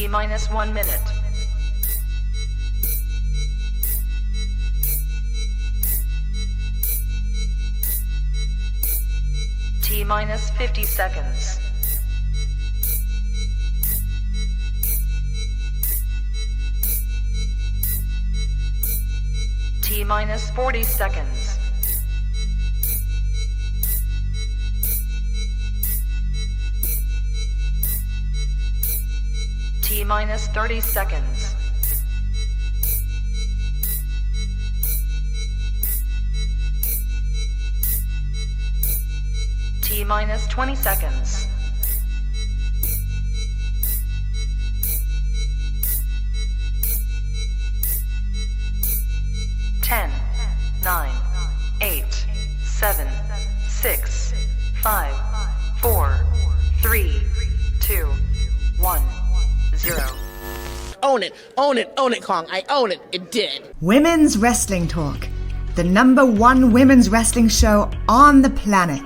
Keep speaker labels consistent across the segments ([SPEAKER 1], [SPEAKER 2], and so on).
[SPEAKER 1] T-minus 1 minute. T-minus 50 seconds. T-minus 40 seconds. T-minus 30 seconds. T-minus 20 seconds. Ten, 9, 8, 7, 6, 5, 4, 3, 2, 1, 0.
[SPEAKER 2] Own it, own it, own it, Kong. I own it. It did.
[SPEAKER 3] Women's Wrestling Talk, the #1 women's wrestling show on the planet.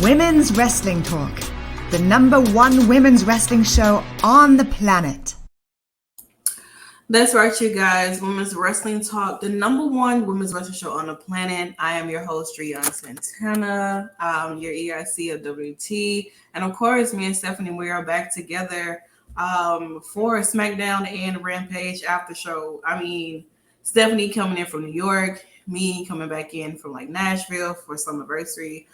[SPEAKER 3] Women's Wrestling Talk, the #1 women's wrestling show on the planet.
[SPEAKER 4] That's right, you guys. Women's Wrestling Talk, the #1 women's wrestling show on the planet. I am your host, Driune Santana, your EIC of WT. And of course, me and Stephanie, we are back together for Smackdown and Rampage Aftershow. I mean, Stephanie coming in from New York, me coming back in from like Nashville for Summerversary.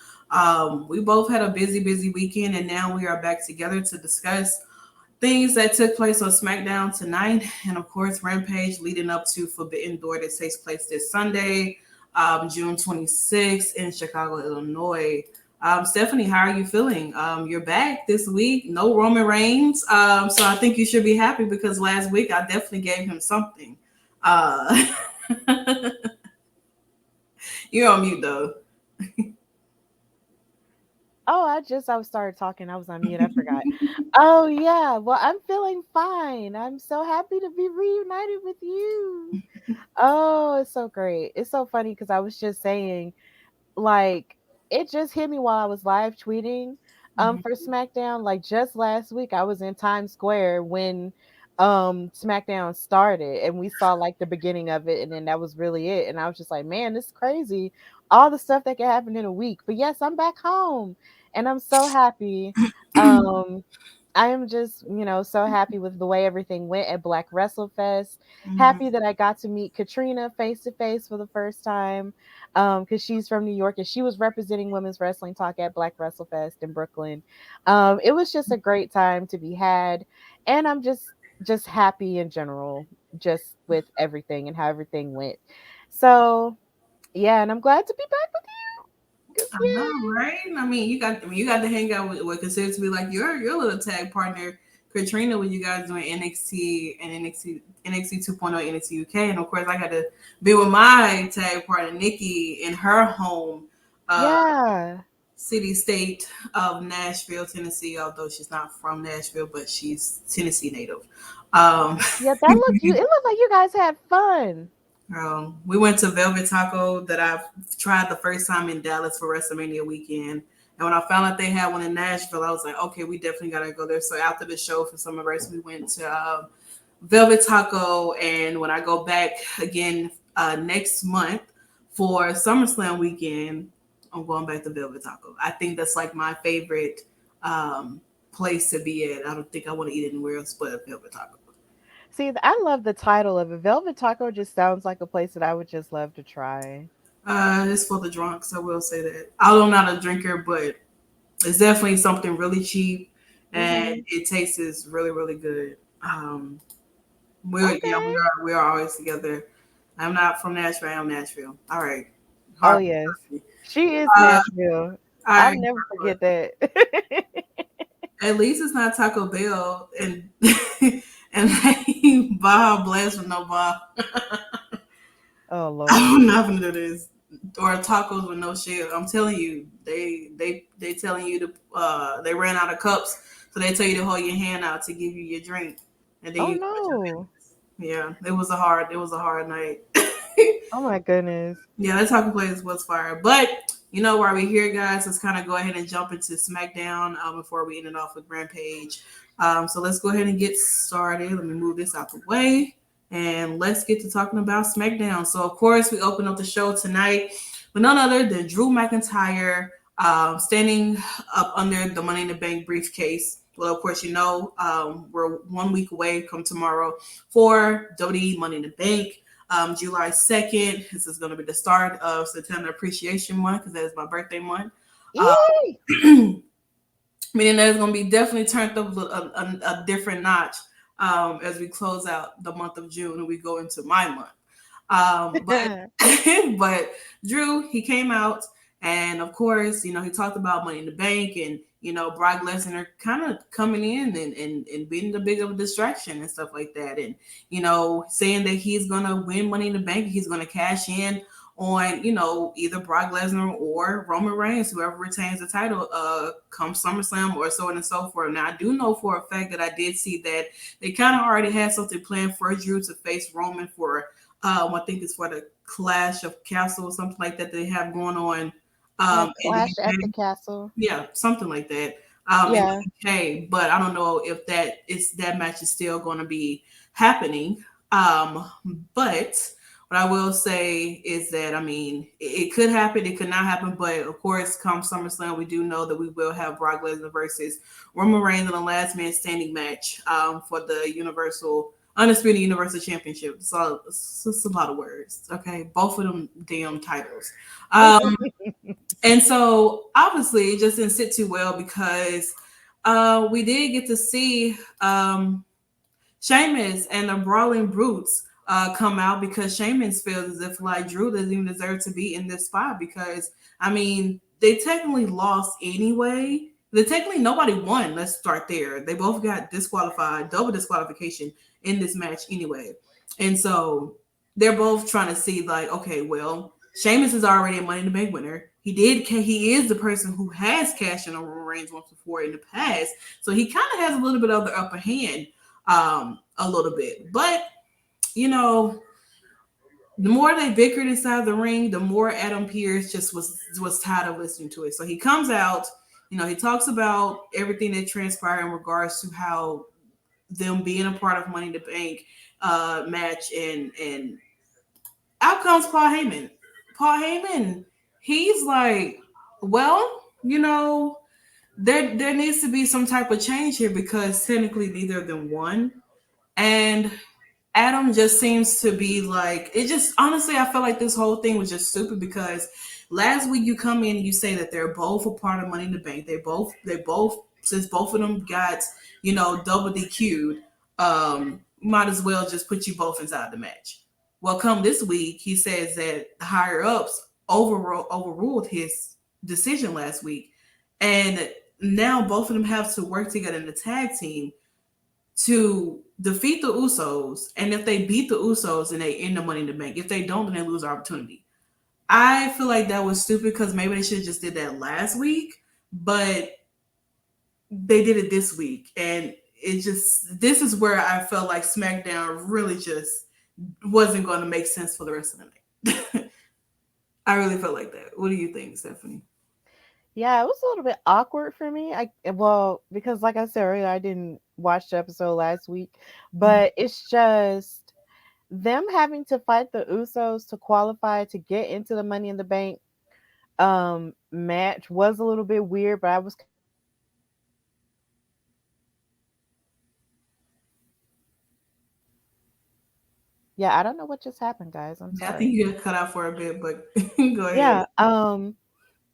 [SPEAKER 4] We both had a busy weekend, and now we are back together to discuss things that took place on SmackDown tonight, and of course Rampage leading up to Forbidden Door that takes place this Sunday, June 26th in Chicago, Illinois. Stephanie, how are you feeling? You're back this week, no Roman Reigns, so I think you should be happy because last week I definitely gave him something. You're on mute though.
[SPEAKER 5] Oh, I started talking. I was on mute. I forgot. Oh, yeah. Well, I'm feeling fine. I'm so happy to be reunited with you. Oh, it's so great. It's so funny because I was just saying, like, it just hit me while I was live tweeting for SmackDown. Like, just last week, I was in Times Square when SmackDown started, and we saw, like, the beginning of it, and then that was really it. And I was just like, man, this is crazy. All the stuff that can happen in a week. But yes, I'm back home and I'm so happy. I am just, so happy with the way everything went at Black WrestleFest. Happy that I got to meet Katrina face to face for the first time because she's from New York and she was representing Women's Wrestling Talk at Black WrestleFest in Brooklyn. It was just a great time to be had. And I'm just happy in general, just with everything and how everything went. So yeah, and I'm glad to be back with you.
[SPEAKER 4] I know, right? I mean, you got to hang out with what considered to be like your little tag partner, Katrina, when you guys doing NXT and NXT 2.0, NXT UK, and of course I got to be with my tag partner Nikki in her home, city state of Nashville, Tennessee. Although she's not from Nashville, but she's Tennessee native.
[SPEAKER 5] Yeah, it looked like you guys had fun.
[SPEAKER 4] We went to Velvet Taco that I've tried the first time in Dallas for WrestleMania weekend. And when I found out they had one in Nashville, I was like, okay, we definitely got to go there. So after the show for Summerversary, we went to Velvet Taco. And when I go back again next month for SummerSlam weekend, I'm going back to Velvet Taco. I think that's like my favorite place to be at. I don't think I want to eat anywhere else but Velvet Taco.
[SPEAKER 5] See, I love the title of it. Velvet Taco just sounds like a place that I would just love to try.
[SPEAKER 4] It's for the drunks, I will say that. Although I'm not a drinker, but it's definitely something really cheap, and it tastes really, really good. We are always together. I'm not from Nashville. I'm Nashville. All right.
[SPEAKER 5] Oh yes, she is Nashville. I'll never forget that.
[SPEAKER 4] At least it's not Taco Bell, and and they Baja Blast with no bar.
[SPEAKER 5] Oh
[SPEAKER 4] I'm
[SPEAKER 5] Lord.
[SPEAKER 4] not gonna do this. Or tacos with no shell. I'm telling you, they telling you to they ran out of cups, so they tell you to hold your hand out to give you your drink, and then
[SPEAKER 5] Oh
[SPEAKER 4] you put your
[SPEAKER 5] no.
[SPEAKER 4] yeah. It was a hard night.
[SPEAKER 5] Oh my goodness.
[SPEAKER 4] Yeah, that taco place was fire. But you know, while we're here, guys, let's kind of go ahead and jump into SmackDown before we end it off with Rampage. So let's go ahead and get started. Let me move this out the way. And let's get to talking about SmackDown. So, of course, we open up the show tonight with none other than Drew McIntyre standing up under the Money in the Bank briefcase. Well, of course, you know, we're 1 week away from tomorrow for WWE Money in the Bank. July 2nd. This is going to be the start of Santana Appreciation Month because that is my birthday month.
[SPEAKER 5] Yay!
[SPEAKER 4] Meaning that it's going to be definitely turned up a different notch as we close out the month of June and we go into my month. But Drew, he came out and of course, you know, he talked about Money in the Bank and, you know, Brock Lesnar kind of coming in and being the big of a distraction and stuff like that. And, you know, saying that he's going to win Money in the Bank. He's going to cash in on, you know, either Brock Lesnar or Roman Reigns, whoever retains the title come SummerSlam or so on and so forth. Now, I do know for a fact that I did see that they kind of already had something planned for Drew to face Roman for, I think it's for the Clash of Castle or something like that they have going on.
[SPEAKER 5] Clash at the Castle.
[SPEAKER 4] Yeah, something like that.
[SPEAKER 5] Yeah.
[SPEAKER 4] In the UK, but I don't know if that match is still going to be happening. But what I will say is that, I mean, it could happen, it could not happen, but of course, come SummerSlam, we do know that we will have Brock Lesnar versus Roman Reigns in a last man standing match for the Undisputed Universal Championship. So it's a lot of words, okay? Both of them damn titles. And so obviously it just didn't sit too well because we did get to see Sheamus and the Brawling Brutes come out because Sheamus feels as if like Drew doesn't even deserve to be in this spot because I mean they technically lost anyway. Nobody won. Let's start there. They both got disqualified, double disqualification in this match anyway. And so they're both trying to see like, okay, well, Sheamus is already a Money in the Bank winner. He is the person who has cashed in on Roman Reigns once before in the past. So he kind of has a little bit of the upper hand a little bit. But, you know, the more they bickered inside the ring, the more Adam Pearce just was tired of listening to it. So he comes out, you know, he talks about everything that transpired in regards to how them being a part of Money in the Bank match and out comes Paul Heyman. Paul Heyman, he's like, well, you know, there needs to be some type of change here because technically neither of them won. And Adam just seems to be like, it just honestly, I felt like this whole thing was just stupid because last week you come in and you say that they're both a part of Money in the Bank. They both, since both of them got, you know, double DQ'd, might as well just put you both inside the match. Well, come this week, he says that the higher ups overruled his decision last week. And now both of them have to work together in the tag team to defeat the Usos. And if they beat the Usos and they end the Money in the Bank, if they don't, then they lose their opportunity. I feel like that was stupid because maybe they should have just did that last week, but they did it this week. And this is where I felt like SmackDown really just wasn't going to make sense for the rest of the night. I really felt like that. What do you think, Stephanie?
[SPEAKER 5] Yeah, it was a little bit awkward for me. Because like I said earlier, I didn't watch the episode last week, but it's just them having to fight the Usos to qualify to get into the Money in the Bank match was a little bit weird, but I was yeah, I don't know what just happened, guys. I'm sorry.
[SPEAKER 4] I think you got cut out for a bit, but go ahead.
[SPEAKER 5] Yeah,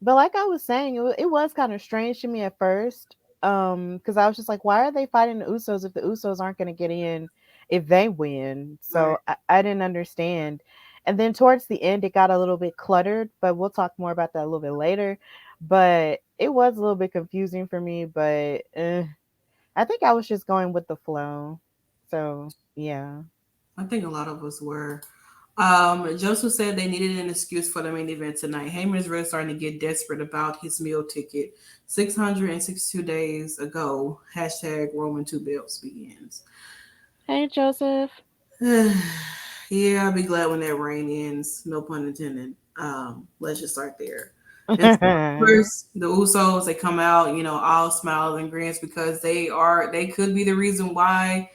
[SPEAKER 5] but like I was saying, it was kind of strange to me at first. Because I was just like, why are they fighting the Usos if the Usos aren't going to get in if they win? So
[SPEAKER 4] Right.
[SPEAKER 5] I didn't understand. And then towards the end, it got a little bit cluttered, but we'll talk more about that a little bit later. But it was a little bit confusing for me, but I think I was just going with the flow. So yeah.
[SPEAKER 4] I think a lot of us were. Joseph said they needed an excuse for the main event tonight. Heyman is really starting to get desperate about his meal ticket. 662 days ago, hashtag Roman 2 belts begins.
[SPEAKER 5] Hey Joseph.
[SPEAKER 4] Yeah, I'll be glad when that reign ends. No pun intended. Let's just start there. And so, of course, the Usos, they come out, all smiles and grins because they could be the reason why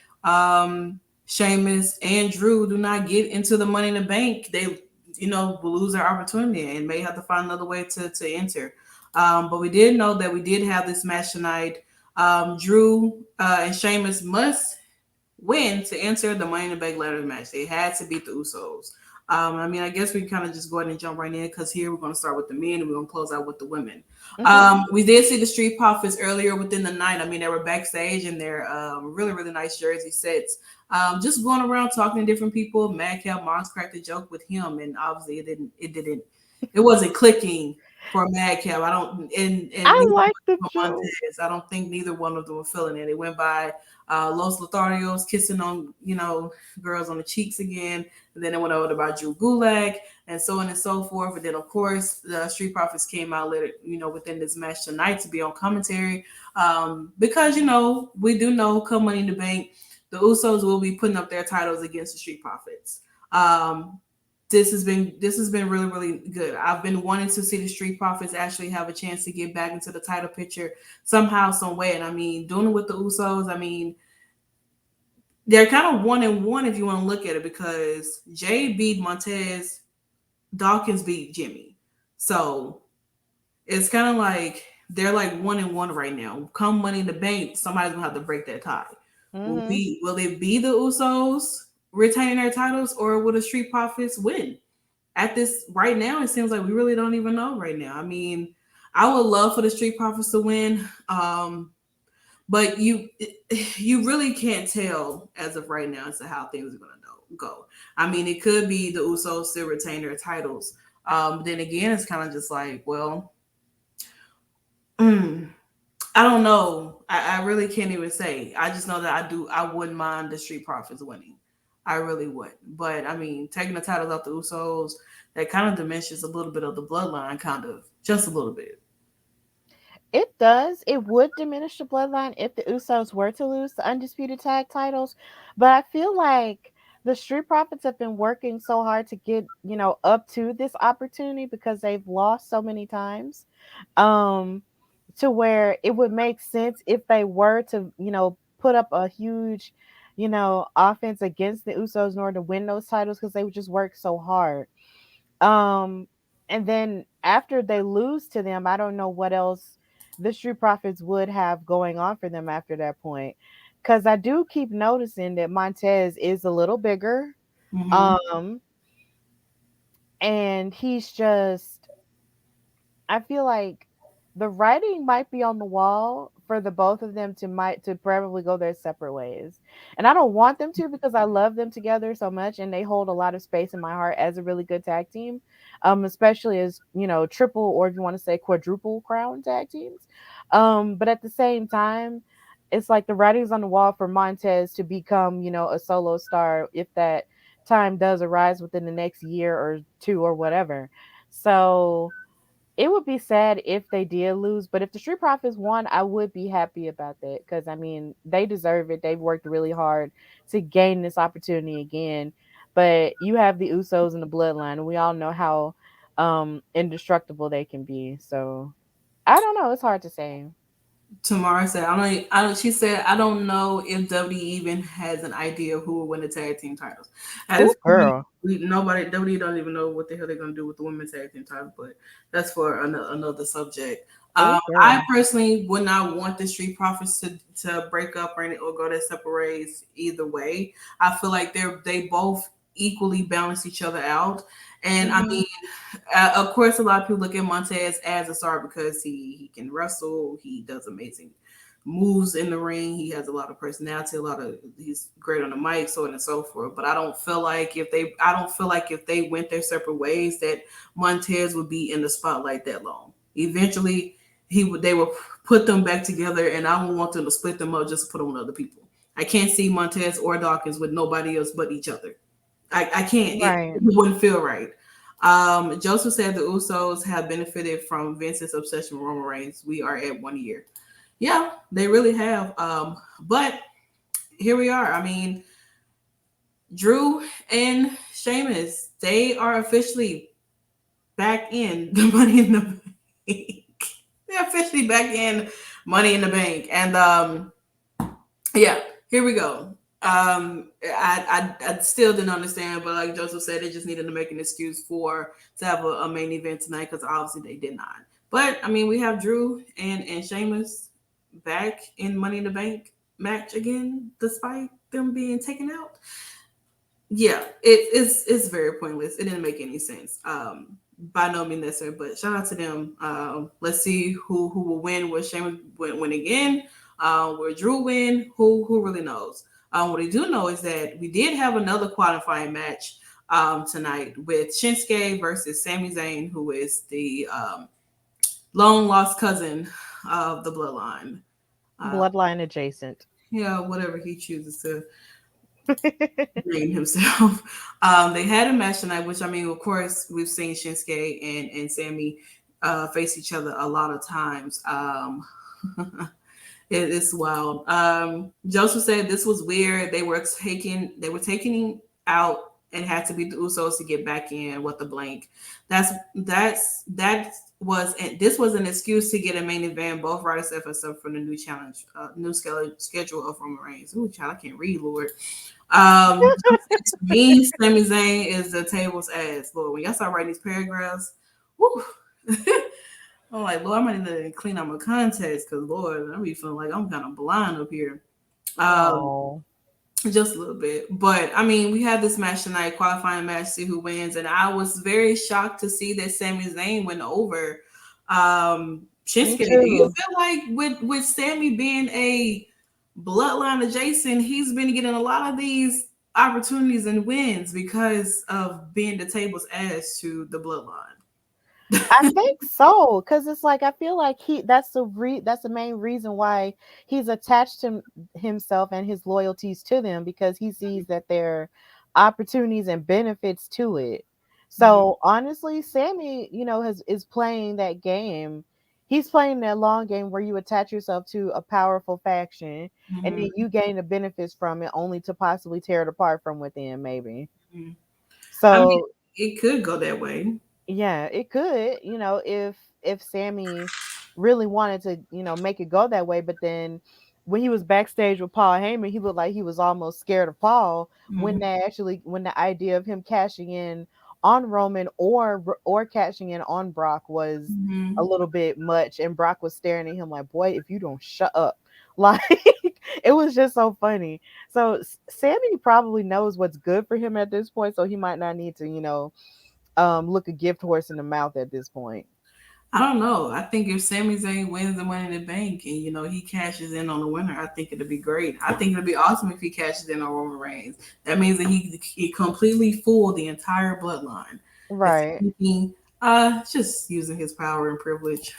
[SPEAKER 4] Sheamus and Drew do not get into the Money in the Bank. They, will lose their opportunity and may have to find another way to enter. But we did know that we did have this match tonight. Drew and Sheamus must win to enter the Money in the Bank ladder match. They had to beat the Usos. I guess we can kind of just go ahead and jump right in because here we're going to start with the men and we're going to close out with the women. We did see the Street Profits earlier within the night. They were backstage in their really, really nice jersey sets. Just going around talking to different people. Madcap Moss cracked a joke with him, and obviously it wasn't clicking for Madcap. I don't, and
[SPEAKER 5] I like the joke.
[SPEAKER 4] Montez, I don't think neither one of them were feeling it. It went by Los Lotharios kissing on, girls on the cheeks again. And then it went over about Drew Gulak and so on and so forth. And then, of course, the Street Profits came out later, within this match tonight to be on commentary. Because, we do know come Money in the Bank, the Usos will be putting up their titles against the Street Profits. This has been really, really good. I've been wanting to see the Street Profits actually have a chance to get back into the title picture somehow, some way. And doing it with the Usos, they're kind of 1-1 if you want to look at it because Jay beat Montez, Dawkins beat Jimmy. So it's kind of like they're like 1-1 right now. Come Money in the Bank, somebody's gonna have to break that tie.
[SPEAKER 5] Mm-hmm.
[SPEAKER 4] Will it be the Usos retaining their titles or will the Street Profits win? At this right now, it seems like we really don't even know right now. I would love for the Street Profits to win. But you really can't tell as of right now as to how things are going to go. It could be the Usos still retain their titles. Then again, it's kind of just like, well, I don't know. I really can't even say. I just know that I wouldn't mind the Street Profits winning. I really would. But taking the titles off the Usos, that kind of diminishes a little bit of the bloodline, just a little bit.
[SPEAKER 5] It does. It would diminish the bloodline if the Usos were to lose the undisputed tag titles. But I feel like the Street Profits have been working so hard to get, up to this opportunity because they've lost so many times. To where it would make sense if they were to, put up a huge, offense against the Usos in order to win those titles because they would just work so hard. And then after they lose to them, I don't know what else the Street Profits would have going on for them after that point. Because I do keep noticing that Montez is a little bigger.
[SPEAKER 4] Mm-hmm.
[SPEAKER 5] And he's just, I feel like the writing might be on the wall for the both of them to probably go their separate ways. And I don't want them to because I love them together so much and they hold a lot of space in my heart as a really good tag team. Especially as, triple or if you want to say quadruple crown tag teams. But at the same time, it's like the writing's on the wall for Montez to become, a solo star if that time does arise within the next year or two or whatever. So it would be sad if they did lose, but if the Street Profits won, I would be happy about that because they deserve it. They've worked really hard to gain this opportunity again. But you have the Usos and the Bloodline, and we all know how indestructible they can be. So I don't know. It's hard to say.
[SPEAKER 4] Tamara said, I don't. She said, I don't know if WWE even has an idea of who will win the tag team titles. At this point, WWE don't even know what the hell they're gonna do with the women's tag team titles. But that's for another subject. I personally would not want the Street Profits to break up or go their separate ways either way. I feel like they both equally balance each other out. And of course, a lot of people look at Montez as a star because he can wrestle. He does amazing moves in the ring. He has a lot of personality. He's great on the mic, so on and so forth. But I don't feel like if they went their separate ways, that Montez would be in the spotlight that long. Eventually, they will put them back together, and I don't want them to split them up just to put them on other people. I can't see Montez or Dawkins with nobody else but each other. I can't.
[SPEAKER 5] Right.
[SPEAKER 4] It wouldn't feel right. Joseph said the Usos have benefited from Vince's obsession with Roman Reigns. We are at 1 year. Yeah, they really have. But here we are. I mean, Drew and Sheamus, they are officially back in the Money in the Bank. They're officially back in Money in the Bank. And yeah, here we go. I still didn't understand, but like Joseph said, they just needed to make an excuse to have a main event tonight because obviously they did not. But I mean, we have Drew and Sheamus back in Money in the Bank match again, despite them being taken out. Yeah, it's very pointless. It didn't make any sense. By no means necessary, but shout out to them. Let's see who will win. Will Sheamus win again? Will Drew win? Who really knows? What we do know is that we did have another qualifying match tonight with Schinsky versus Sami Zayn, who is the long lost cousin of the Bloodline.
[SPEAKER 5] Bloodline adjacent.
[SPEAKER 4] Yeah, whatever he chooses to name himself. They had a match tonight, which I mean, of course, we've seen Shinsuke and Sami face each other a lot of times. It's wild. Joseph said this was weird. They were taking out and had to beat the Usos to get back in with the blank. This was an excuse to get a main event. Both riders except for the new challenge, new schedule of Roman Reigns. Ooh, child, I can't read, Lord. To me, Sami Zayn is the table's ass, Lord. When y'all start writing these paragraphs, woo. I'm like, Lord, I might need to clean out my context because, Lord, I be feeling like I'm kind of blind up here. Just a little bit. But, I mean, we had this match tonight, qualifying match, see who wins. And I was very shocked to see that Sami Zayn went over Shinsuke. Do you feel like with Sami being a Bloodline adjacent, he's been getting a lot of these opportunities and wins because of being the table's ass to the Bloodline?
[SPEAKER 5] I think so, because it's like I feel like that's the main reason why he's attached himself and his loyalties to them, because he sees that there are opportunities and benefits to it. So honestly, Sami, is playing that game. He's playing that long game where you attach yourself to a powerful faction and then you gain the benefits from it, only to possibly tear it apart from within, maybe. So
[SPEAKER 4] I mean, it could go that way.
[SPEAKER 5] Yeah, it could, if Sami really wanted to, make it go that way. But then when he was backstage with Paul Heyman, he looked like he was almost scared of Paul when the idea of him cashing in on Roman or cashing in on Brock was a little bit much, and Brock was staring at him like, boy, if you don't shut up. Like, it was just so funny. So Sami probably knows what's good for him at this point, so he might not need to, look a gift horse in the mouth at this point.
[SPEAKER 4] I don't know. I think if Sami Zayn wins the Money in the Bank and he cashes in on the winner, I think it'd be great. I think it'd be awesome if he cashes in on Roman Reigns. That means that he completely fooled the entire Bloodline.
[SPEAKER 5] Right.
[SPEAKER 4] Just using his power and privilege.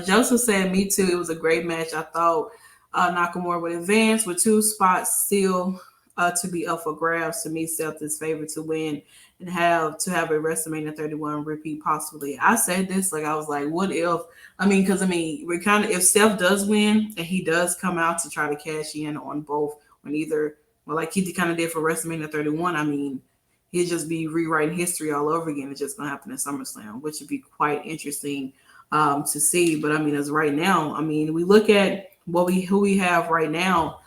[SPEAKER 4] Joseph said, "Me too. It was a great match. I thought Nakamura would advance with 2 spots still to be up for grabs. To me, Seth is favored to win and have a WrestleMania 31 repeat possibly." I said this, like, I was like, what if? We're kind of, if Seth does win and he does come out to try to cash in on both, like he kind of did for WrestleMania 31, he'd just be rewriting history all over again. It's just gonna happen in SummerSlam, which would be quite interesting to see. But as right now, we look at who we have right now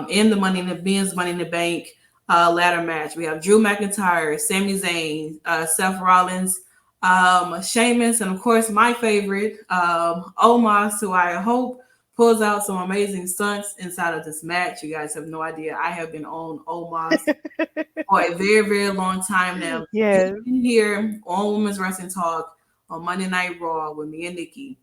[SPEAKER 4] in the Money in the Bank ladder match. We have Drew McIntyre, Sami Zayn, Seth Rollins, Sheamus, and of course my favorite, Omos, who I hope pulls out some amazing stunts inside of this match. You guys have no idea. I have been on Omos for a very, very long time now.
[SPEAKER 5] Yes.
[SPEAKER 4] Here on Women's Wrestling Talk on Monday Night Raw with me and Nikki.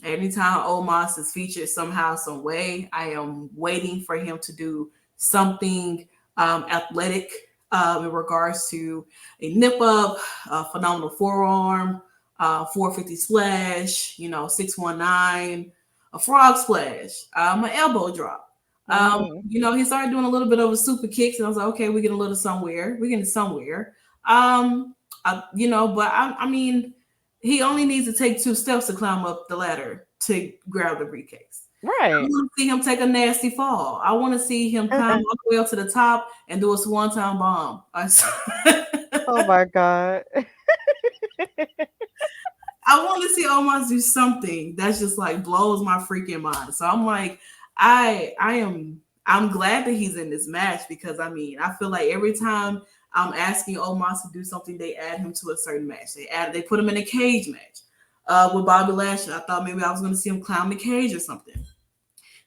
[SPEAKER 4] Anytime Omos is featured somehow, some way, I am waiting for him to do something athletic in regards to a nip up, a phenomenal forearm, 450 splash, 619, a frog splash, an elbow drop. He started doing a little bit of a super kicks, and I was like, okay, we're getting a little somewhere. We're getting somewhere. But I mean, he only needs to take 2 steps to climb up the ladder to grab the briefcase.
[SPEAKER 5] Right.
[SPEAKER 4] I want to see him take a nasty fall. I want to see him climb all the way up to the top and do a swan-time bomb.
[SPEAKER 5] Oh my God.
[SPEAKER 4] I want to see Omos do something that's just like blows my freaking mind. So I'm like, I'm glad that he's in this match, because I mean, I feel like every time I'm asking Omos to do something, they add him to a certain match. They put him in a cage match with Bobby Lashley. I thought maybe I was going to see him climb the cage or something.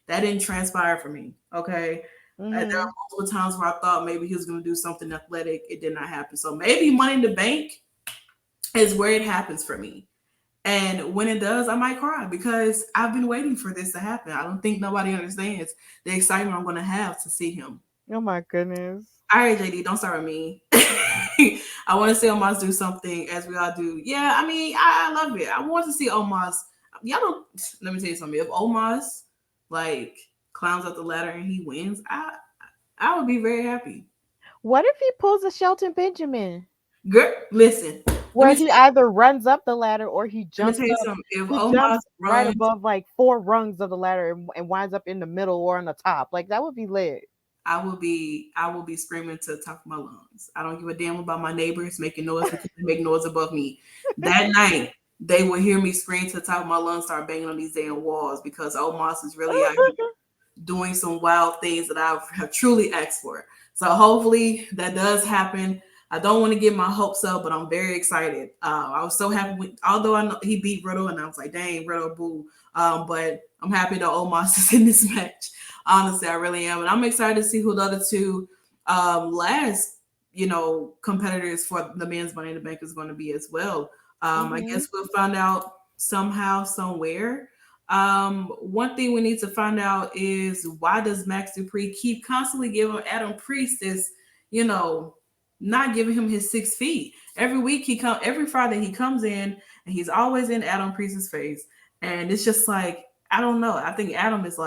[SPEAKER 4] That didn't transpire for me. Okay. There are multiple times where I thought maybe he was going to do something athletic. It did not happen. So maybe Money in the Bank is where it happens for me. And when it does, I might cry, because I've been waiting for this to happen. I don't think nobody understands the excitement I'm going to have to see him.
[SPEAKER 5] Oh my goodness.
[SPEAKER 4] All right, JD, don't start with me. I want to see Omos do something, as we all do. Yeah, I mean, I love it. I want to see Omos. Let me tell you something. If Omos climbs up the ladder and he wins, I would be very happy.
[SPEAKER 5] What if he pulls a Shelton Benjamin?
[SPEAKER 4] Girl, listen.
[SPEAKER 5] Where he either runs up the ladder or he jumps up.
[SPEAKER 4] If
[SPEAKER 5] he
[SPEAKER 4] Omos
[SPEAKER 5] jumps
[SPEAKER 4] runs
[SPEAKER 5] right above 4 rungs of the ladder and winds up in the middle or on the top. That would be lit.
[SPEAKER 4] I will be screaming to the top of my lungs. I don't give a damn about my neighbors making noise because they make noise above me. That night, they will hear me scream to the top of my lungs, start banging on these damn walls, because Omos is really out here doing some wild things that I have truly asked for. So hopefully that does happen. I don't want to get my hopes up, but I'm very excited. I was so happy, although I know he beat Riddle, and I was like, dang, Riddle, boo. But I'm happy that Omos is in this match. Honestly, I really am. And I'm excited to see who the other 2 last, competitors for the men's Money in the Bank is going to be as well. I guess we'll find out somehow, somewhere. One thing we need to find out is, why does Max Dupree keep constantly giving Adam Priest this, not giving him his 6 feet? Every Friday he comes in and he's always in Adam Priest's face. And it's just like, I don't know. I think Adam is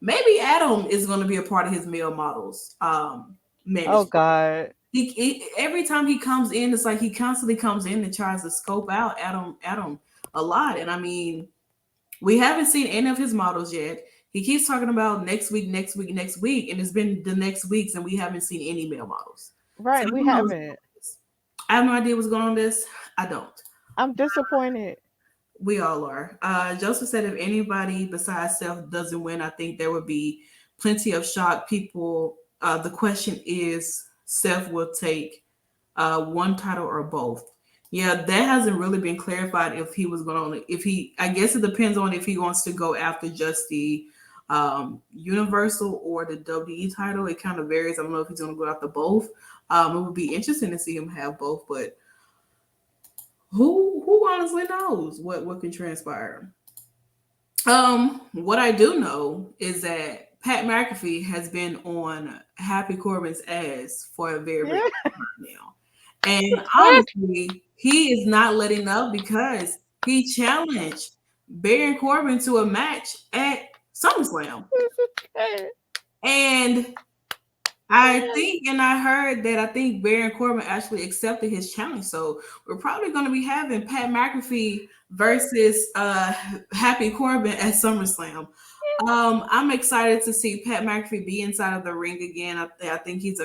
[SPEAKER 4] maybe Adam is going to be a part of his male models.
[SPEAKER 5] Oh God.
[SPEAKER 4] He every time he comes in, it's like he constantly comes in and tries to scope out Adam a lot. And I mean, we haven't seen any of his models yet. He keeps talking about next week, and it's been the next weeks, and we haven't seen any male models.
[SPEAKER 5] Right, so we haven't.
[SPEAKER 4] I have no idea what's going on with this. I don't.
[SPEAKER 5] I'm disappointed.
[SPEAKER 4] We all are. Joseph said if anybody besides Seth doesn't win, I think there would be plenty of shocked people. The question is, Seth will take one title or both. Yeah, that hasn't really been clarified if he was going to, I guess it depends on if he wants to go after just the Universal or the WWE title. It kind of varies. I don't know if he's going to go after both. It would be interesting to see him have both, but who honestly knows what can transpire. What I do know is that Pat McAfee has been on Happy Corbin's ass for a very, very long time now. And honestly, he is not letting up, because he challenged Baron Corbin to a match at SummerSlam. And I heard that I think Baron Corbin actually accepted his challenge. So we're probably going to be having Pat McAfee versus Happy Corbin at SummerSlam. I'm excited to see Pat McAfee be inside of the ring again. I think he's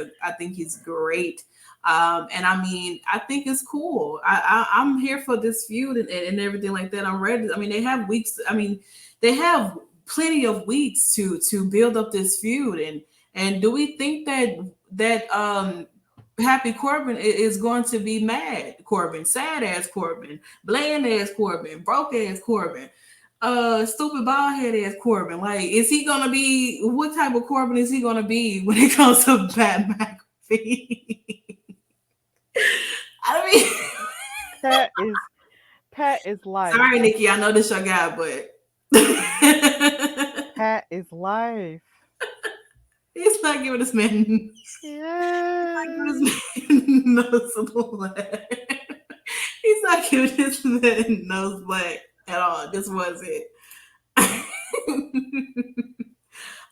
[SPEAKER 4] great. And I mean, I think it's cool. I'm here for this feud and everything like that. I'm ready. I mean, they have weeks. I mean, they have plenty of weeks to build up this feud. And do we think that Happy Corbin is going to be mad Corbin, sad ass Corbin, bland ass Corbin, broke ass Corbin, stupid bald head ass Corbin? Is he gonna be, what type of Corbin is he gonna be when it comes to Pat McAfee? I mean,
[SPEAKER 5] Pat is life.
[SPEAKER 4] Sorry, Nikki, I know this your guy, but
[SPEAKER 5] Pat is life.
[SPEAKER 4] He's not giving this man.
[SPEAKER 5] Yeah.
[SPEAKER 4] He's not giving this man nose black at all. This was it.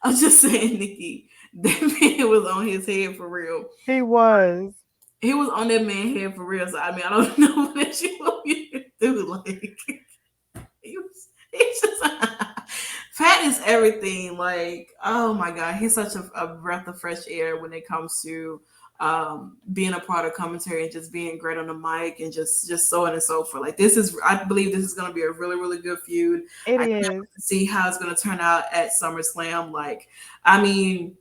[SPEAKER 4] I'm just saying, Nikki, that man was on his head for real.
[SPEAKER 5] He was.
[SPEAKER 4] He was on that man's head for real. So I mean, I don't know what you want me to do. Like, he's just Pat is everything. Like, oh my god, he's such a breath of fresh air when it comes to being a part of commentary and just being great on the mic and just so on and so forth. Like, I believe this is going to be a really, really good feud.
[SPEAKER 5] It
[SPEAKER 4] I
[SPEAKER 5] is.
[SPEAKER 4] can't wait to see how it's going to turn out at SummerSlam. Like, I mean,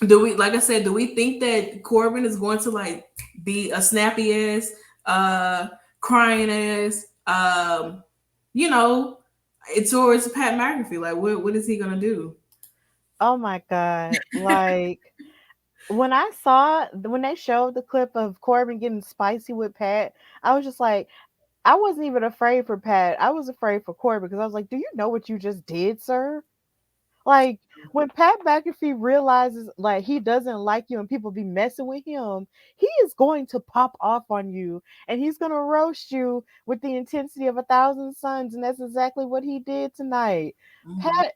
[SPEAKER 4] like I said, do we think that Corbin is going to like be a snappy ass, crying ass, towards Pat McAfee? Like, what is he gonna do?
[SPEAKER 5] Oh my god! Like when they showed the clip of Corbin getting spicy with Pat, I was just like, I wasn't even afraid for Pat. I was afraid for Corbin because I was like, do you know what you just did, sir? Like when Pat McAfee realizes like he doesn't like you and people be messing with him, he is going to pop off on you and he's gonna roast you with the intensity of 1,000 suns, and that's exactly what he did tonight.
[SPEAKER 4] Mm-hmm.
[SPEAKER 5] Pat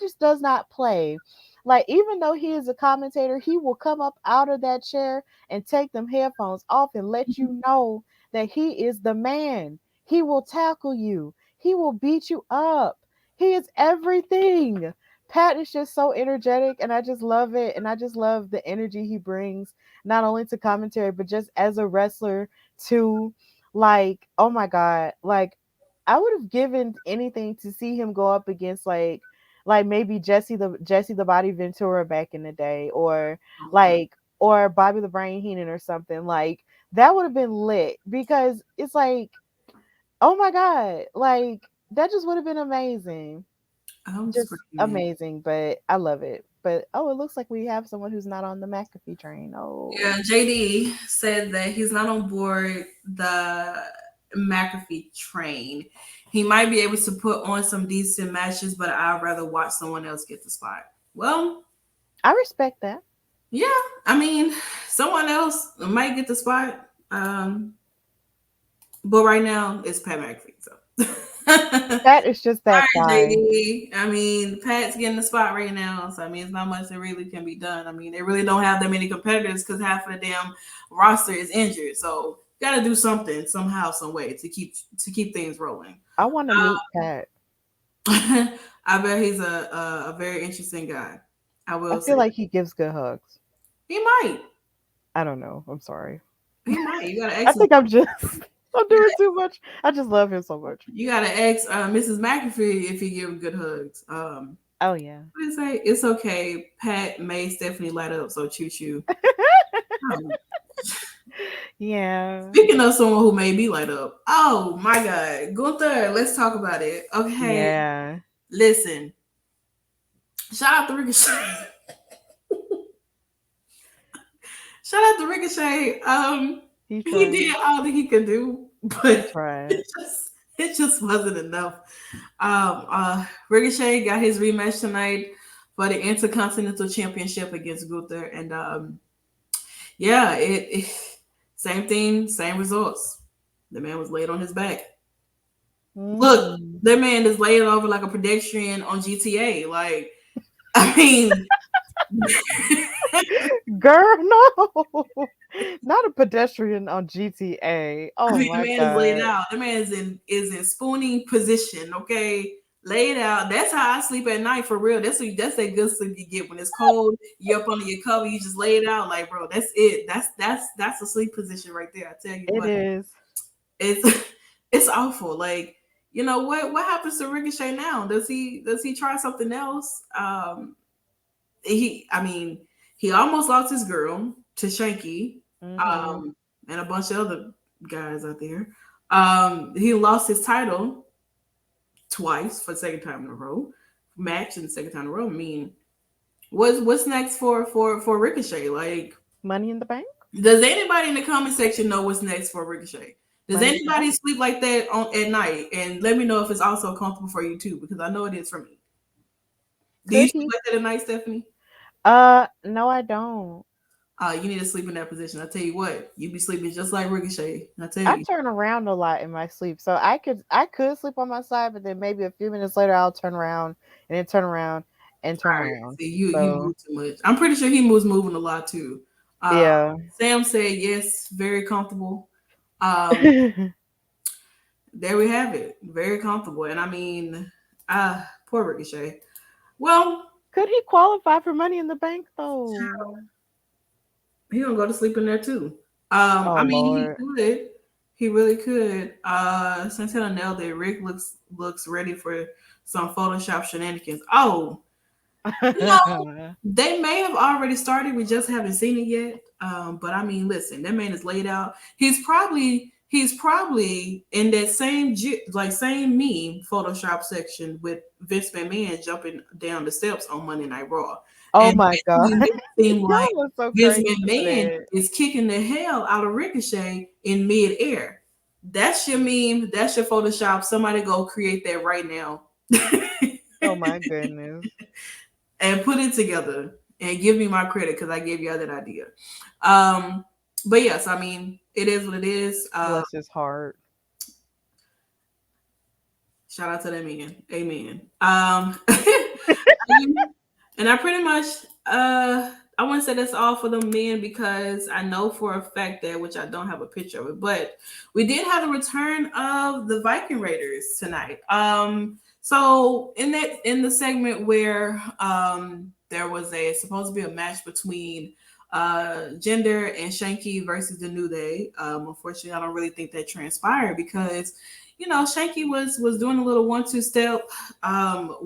[SPEAKER 5] just does not play. Like even though he is a commentator, he will come up out of that chair and take them headphones off and let you know that he is the man. He will tackle you. He will beat you up. He is everything. Pat is just so energetic and I just love it. And I just love the energy he brings, not only to commentary, but just as a wrestler too. Like, oh my God. Like, I would have given anything to see him go up against like maybe Jesse the Body Ventura back in the day, or like or Bobby the Brain Heenan or something. Like that would have been lit because it's like, oh my God, like that just would have been amazing.
[SPEAKER 4] I'm
[SPEAKER 5] Just
[SPEAKER 4] screaming.
[SPEAKER 5] amazing, but I love it. But oh, it looks like we have someone who's not on the McAfee train. Oh,
[SPEAKER 4] Yeah, JD said that he's not on board the McAfee train. He might be able to put on some decent matches, but I'd rather watch someone else get the spot. Well,
[SPEAKER 5] I respect that.
[SPEAKER 4] yeah, I mean, someone else might get the spot. But right now it's Pat McAfee. So
[SPEAKER 5] That is just
[SPEAKER 4] all
[SPEAKER 5] that
[SPEAKER 4] right,
[SPEAKER 5] guy.
[SPEAKER 4] JD. I mean, Pat's getting the spot right now, so I mean, it's not much that really can be done. I mean, they really don't have that many competitors because half of the damn roster is injured. So got to do something somehow, some way to keep things rolling.
[SPEAKER 5] I want to meet Pat.
[SPEAKER 4] I bet he's a very interesting guy. I
[SPEAKER 5] I
[SPEAKER 4] will
[SPEAKER 5] feel
[SPEAKER 4] say
[SPEAKER 5] like he gives good hugs.
[SPEAKER 4] he might.
[SPEAKER 5] I don't know. I'm sorry.
[SPEAKER 4] He might. You gotta
[SPEAKER 5] I
[SPEAKER 4] ask him.
[SPEAKER 5] think I'm just I'm doing too much. I just love him so much.
[SPEAKER 4] You gotta ask Mrs. McAfee if he gives good hugs.
[SPEAKER 5] Oh yeah.
[SPEAKER 4] I say it's okay. Pat may Stephanie light up, so choo choo.
[SPEAKER 5] Yeah.
[SPEAKER 4] Speaking of someone who made me light up, oh my God, Gunther, let's talk about it. Okay,
[SPEAKER 5] Yeah.
[SPEAKER 4] listen. Shout out to Ricochet. Shout out to Ricochet.
[SPEAKER 5] He
[SPEAKER 4] He
[SPEAKER 5] tried.
[SPEAKER 4] did all that he could do,
[SPEAKER 5] He
[SPEAKER 4] but
[SPEAKER 5] tried.
[SPEAKER 4] it just wasn't enough. Ricochet got his rematch tonight for the Intercontinental Championship against Gunther, and yeah, it same thing, same results. The man was laid on his back. Look,
[SPEAKER 5] Mm.
[SPEAKER 4] that man is laid over like a pedestrian on GTA. Like, I mean,
[SPEAKER 5] Girl, no. Not a pedestrian on GTA. Oh
[SPEAKER 4] the
[SPEAKER 5] my
[SPEAKER 4] man is laid
[SPEAKER 5] God.
[SPEAKER 4] out. The man is in spooning position. Okay, laid out. That's how I sleep at night for real. That's that good sleep you get when it's cold. You're up under your cover. You just laid out. Like, bro, that's it. That's a sleep position right there. I tell you
[SPEAKER 5] It
[SPEAKER 4] what,
[SPEAKER 5] is.
[SPEAKER 4] it's it's awful. Like, you know what happens to Ricochet now? Does he try something else? I mean, he almost lost his girl to Shanky,
[SPEAKER 5] Mm-hmm.
[SPEAKER 4] and a bunch of other guys out there. He lost his title twice for the second time in a row, match and the second time in a row. I mean, what's next for Ricochet? Like,
[SPEAKER 5] Money in the Bank?
[SPEAKER 4] does anybody in the comment section know what's next for Ricochet? Does
[SPEAKER 5] Money in the
[SPEAKER 4] anybody
[SPEAKER 5] Bank?
[SPEAKER 4] sleep like that at night? And let me know if it's also comfortable for you too, because I know it is for me. Do you
[SPEAKER 5] Could
[SPEAKER 4] sleep
[SPEAKER 5] he?
[SPEAKER 4] like that at night, Stephanie?
[SPEAKER 5] No, I don't.
[SPEAKER 4] You need to sleep in that position. I tell you what, you be sleeping just like Ricochet. I tell
[SPEAKER 5] I
[SPEAKER 4] you.
[SPEAKER 5] turn around a lot in my sleep. So I could sleep on my side, but then maybe a few minutes later I'll turn around and then turn around. and turn
[SPEAKER 4] Right.
[SPEAKER 5] around.
[SPEAKER 4] See, you
[SPEAKER 5] So
[SPEAKER 4] move too much. I'm pretty sure he was moving a lot too. Uh,
[SPEAKER 5] yeah.
[SPEAKER 4] Sam said yes, very comfortable. Um, there we have it, very comfortable. And I mean, poor Ricochet. Well,
[SPEAKER 5] Could he qualify for Money in the Bank though?
[SPEAKER 4] he gonna go to sleep in there too.
[SPEAKER 5] Oh
[SPEAKER 4] I mean, he
[SPEAKER 5] Lord.
[SPEAKER 4] could. He really could. Santana nailed it. Rick looks ready for some Photoshop shenanigans. Oh, you know, they may have already started. We just haven't seen it yet. But I mean, listen, that man is laid out. He's probably in that same meme Photoshop section with Vince McMahon jumping down the steps on Monday Night Raw,
[SPEAKER 5] Oh
[SPEAKER 4] and
[SPEAKER 5] my God.
[SPEAKER 4] eventually it seemed like
[SPEAKER 5] Y'all are so
[SPEAKER 4] Vince
[SPEAKER 5] crazy for
[SPEAKER 4] McMahon
[SPEAKER 5] that.
[SPEAKER 4] is kicking the hell out of Ricochet in midair. That's your meme. That's your Photoshop. Somebody go create that right now.
[SPEAKER 5] Oh my goodness.
[SPEAKER 4] And put it together and give me my credit because I gave y'all that idea. Um, but yes, I mean, it is what it is.
[SPEAKER 5] Bless his heart.
[SPEAKER 4] Shout out to that man. Amen. And I pretty much I want to say that's all for the men because I know for a fact that, which I don't have a picture of it, but we did have the return of the Viking Raiders tonight. So in the segment where there was supposed to be a match between Jinder and Shanky versus the New Day. Unfortunately, I don't really think that transpired because Shanky was doing a little 1-2 step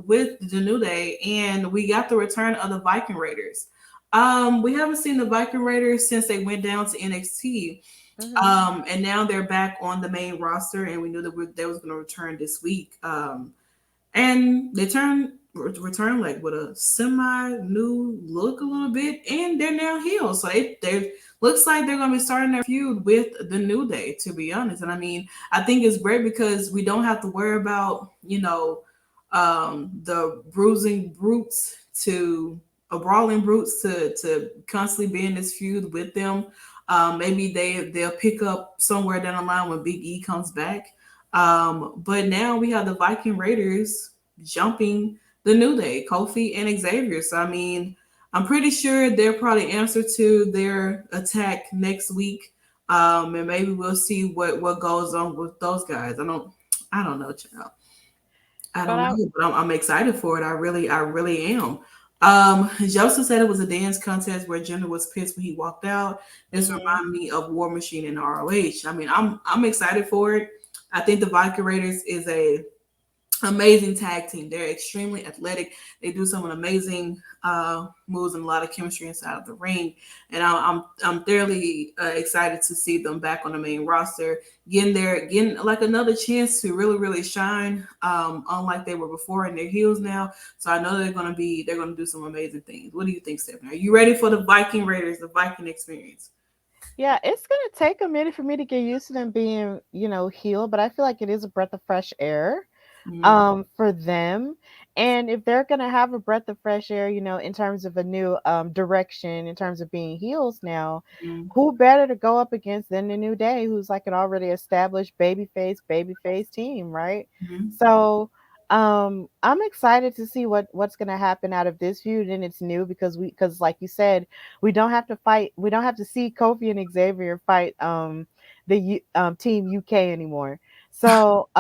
[SPEAKER 4] with the New Day, and we got the return of the Viking Raiders. We haven't seen the Viking Raiders since they went down to NXT. And now they're back on the main roster, and we knew that they was going to return this week. And they return like with a semi new look a little bit, and they're now heels. So they looks like they're going to be starting their feud with the New Day, to be honest. And I mean, I think it's great because we don't have to worry about the bruising brutes to brawling brutes to constantly be in this feud with them. Maybe they'll pick up somewhere down the line when Big E comes back. But now we have the Viking Raiders jumping the New Day, Kofi and Xavier. So I mean, I'm pretty sure they'll probably answer to their attack next week. And maybe we'll see what goes on with those guys. I don't know, child. I
[SPEAKER 5] But
[SPEAKER 4] don't
[SPEAKER 5] I
[SPEAKER 4] know, but I'm excited for it. I really am. Joseph said it was a dance contest where Jinder was pissed when he walked out. This reminded me of War Machine and ROH. I mean, I'm excited for it. I think the Viking Raiders is a amazing tag team. They're extremely athletic. They do some amazing moves and a lot of chemistry inside of the ring. And I'm thoroughly excited to see them back on the main roster, getting like another chance to really shine, unlike they were before in their heels now. So I know they're gonna do some amazing things. What do you think, Stephanie? Are you ready for the Viking Raiders, the Viking experience?
[SPEAKER 5] Yeah, it's gonna take a minute for me to get used to them being, heel, but I feel like it is a breath of fresh air
[SPEAKER 4] Mhm.
[SPEAKER 5] for them. And if they're gonna have a breath of fresh air, in terms of a new direction, in terms of being heels now,
[SPEAKER 4] Mhm.
[SPEAKER 5] who better to go up against than the New Day, who's like an already established babyface team, right?
[SPEAKER 4] Mhm.
[SPEAKER 5] So I'm excited to see what's gonna happen out of this feud, and it's new because like you said, we don't have to see Kofi and Xavier fight team UK anymore. So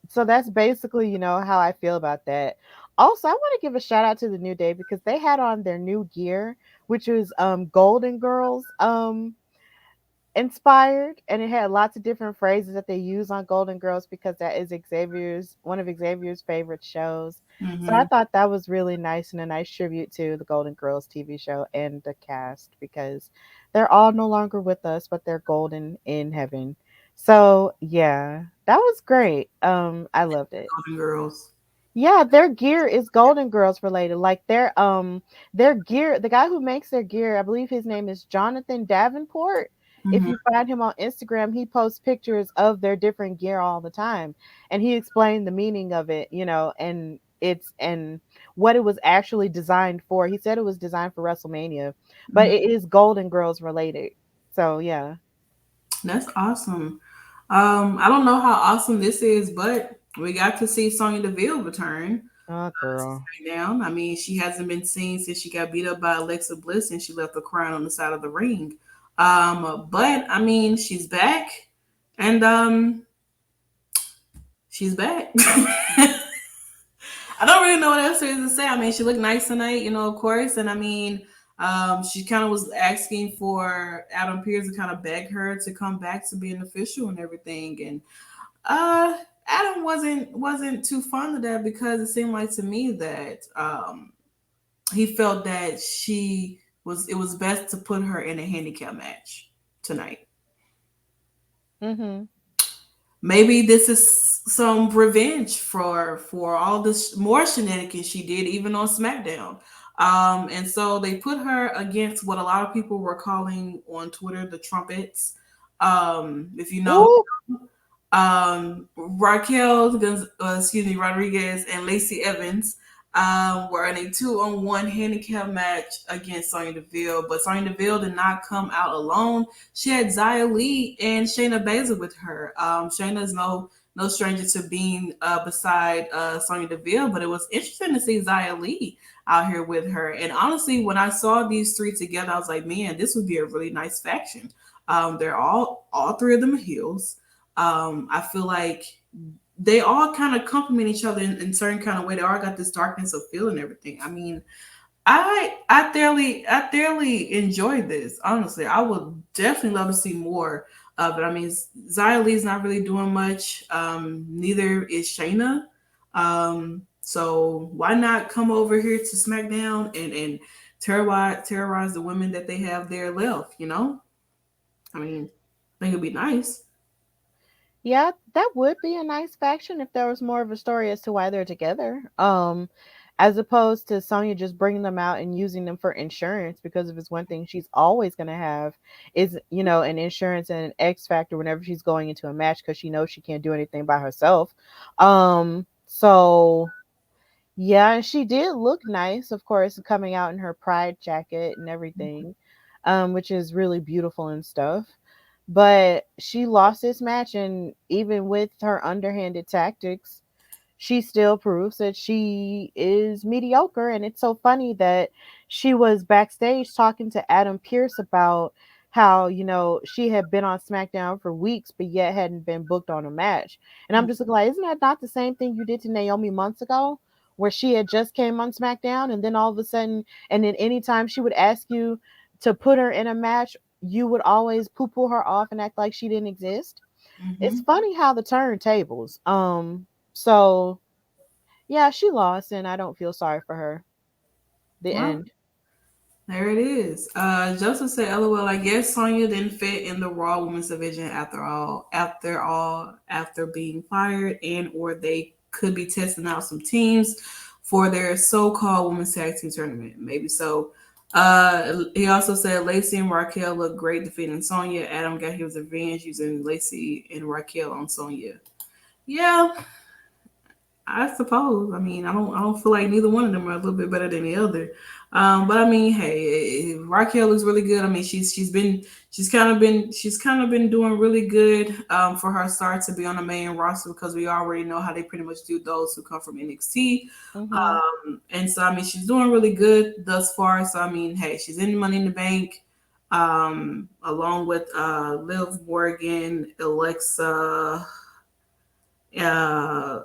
[SPEAKER 5] so that's basically, how I feel about that. Also, I want to give a shout out to the New Day because they had on their new gear, which was Golden Girls inspired, and it had lots of different phrases that they use on Golden Girls because that is one of Xavier's favorite shows. So I
[SPEAKER 4] Mhm.
[SPEAKER 5] thought that was really nice and a nice tribute to the Golden Girls TV show and the cast because they're all no longer with us, but they're golden in heaven. So yeah, that was great. I loved it.
[SPEAKER 4] Golden Girls.
[SPEAKER 5] Yeah, their gear is Golden Girls related. Like their gear, the guy who makes their gear, I believe his name is Jonathan Davenport. If
[SPEAKER 4] Mhm.
[SPEAKER 5] you find him on Instagram, he posts pictures of their different gear all the time. And he explained the meaning of it, and what it was actually designed for. He said it was designed for WrestleMania, but
[SPEAKER 4] Mhm.
[SPEAKER 5] it is Golden Girls related. So yeah.
[SPEAKER 4] That's awesome. I don't know how awesome this is, but we got to see Sonya Deville return.
[SPEAKER 5] Oh, girl.
[SPEAKER 4] Down. I mean, she hasn't been seen since she got beat up by Alexa Bliss and she left her crying on the side of the ring. But I mean, she's back, and she's back. I don't really know what else there is to say. I mean, she looked nice tonight, of course. And I mean, she kind of was asking for Adam Pearce to kind of beg her to come back to be an official and everything. And Adam wasn't too fond of that because it seemed like to me that he felt that it was best to put her in a handicap match tonight.
[SPEAKER 5] Mm-hmm.
[SPEAKER 4] Maybe this is some revenge for all this more shenanigans she did even on SmackDown. And so they put her against what a lot of people were calling on Twitter the Trumpets. If you know, Rodriguez and Lacey Evans were in a 2-on-1 handicap match against Sonya Deville, but Sonya Deville did not come out alone. She had Xia Li and Shayna Baszler with her. Shayna is no stranger to being beside Sonya Deville, but it was interesting to see Xia Li out here with her. And honestly, when I saw these three together, I was like, man, this would be a really nice faction. They're all three of them are heels. I feel like they all kind of complement each other in certain kind of way. They all got this darkness of feel and everything. I mean, I thoroughly enjoyed this. Honestly, I would definitely love to see more of it. I mean, Xia Li's not really doing much. Neither is Shayna. So why not come over here to SmackDown and terrorize the women that they have there left? I mean, I think it'd be nice.
[SPEAKER 5] Yeah, that would be a nice faction if there was more of a story as to why they're together. As opposed to Sonya just bringing them out and using them for insurance, because if it's one thing she's always going to have is, an insurance and an X factor whenever she's going into a match, because she knows she can't do anything by herself. So yeah, she did look nice, of course, coming out in her pride jacket and everything, which is really beautiful and stuff. But she lost this match, and even with her underhanded tactics, she still proves that she is mediocre. And it's so funny that she was backstage talking to Adam Pearce about how, she had been on SmackDown for weeks, but yet hadn't been booked on a match. And I'm just like, isn't that not the same thing you did to Naomi months ago, where she had just came on SmackDown, and then all of a sudden, and then anytime she would ask you to put her in a match, you would always poo-poo her off and act like she didn't exist.
[SPEAKER 4] Mm-hmm.
[SPEAKER 5] It's funny how the turntables. So yeah, she lost, and I don't feel sorry for her. The end.
[SPEAKER 4] There it is. Joseph said, "LOL. I guess Sonya didn't fit in the Raw Women's division after being fired, and or they could be testing out some teams for their so-called women's tag team tournament. Maybe so." He also said Lacey and Raquel look great defeating Sonya. Adam got his revenge using Lacey and Raquel on Sonya. Yeah, I suppose. I mean, I don't feel like neither one of them are a little bit better than the other. But I mean, hey, Raquel looks really good. I mean, she's kind of been doing really good for her start to be on the main roster, because we already know how they pretty much do those who come from NXT.
[SPEAKER 5] Mm-hmm.
[SPEAKER 4] And so I mean, she's doing really good thus far. So I mean, hey, she's in Money in the Bank, along with Liv Morgan, Alexa,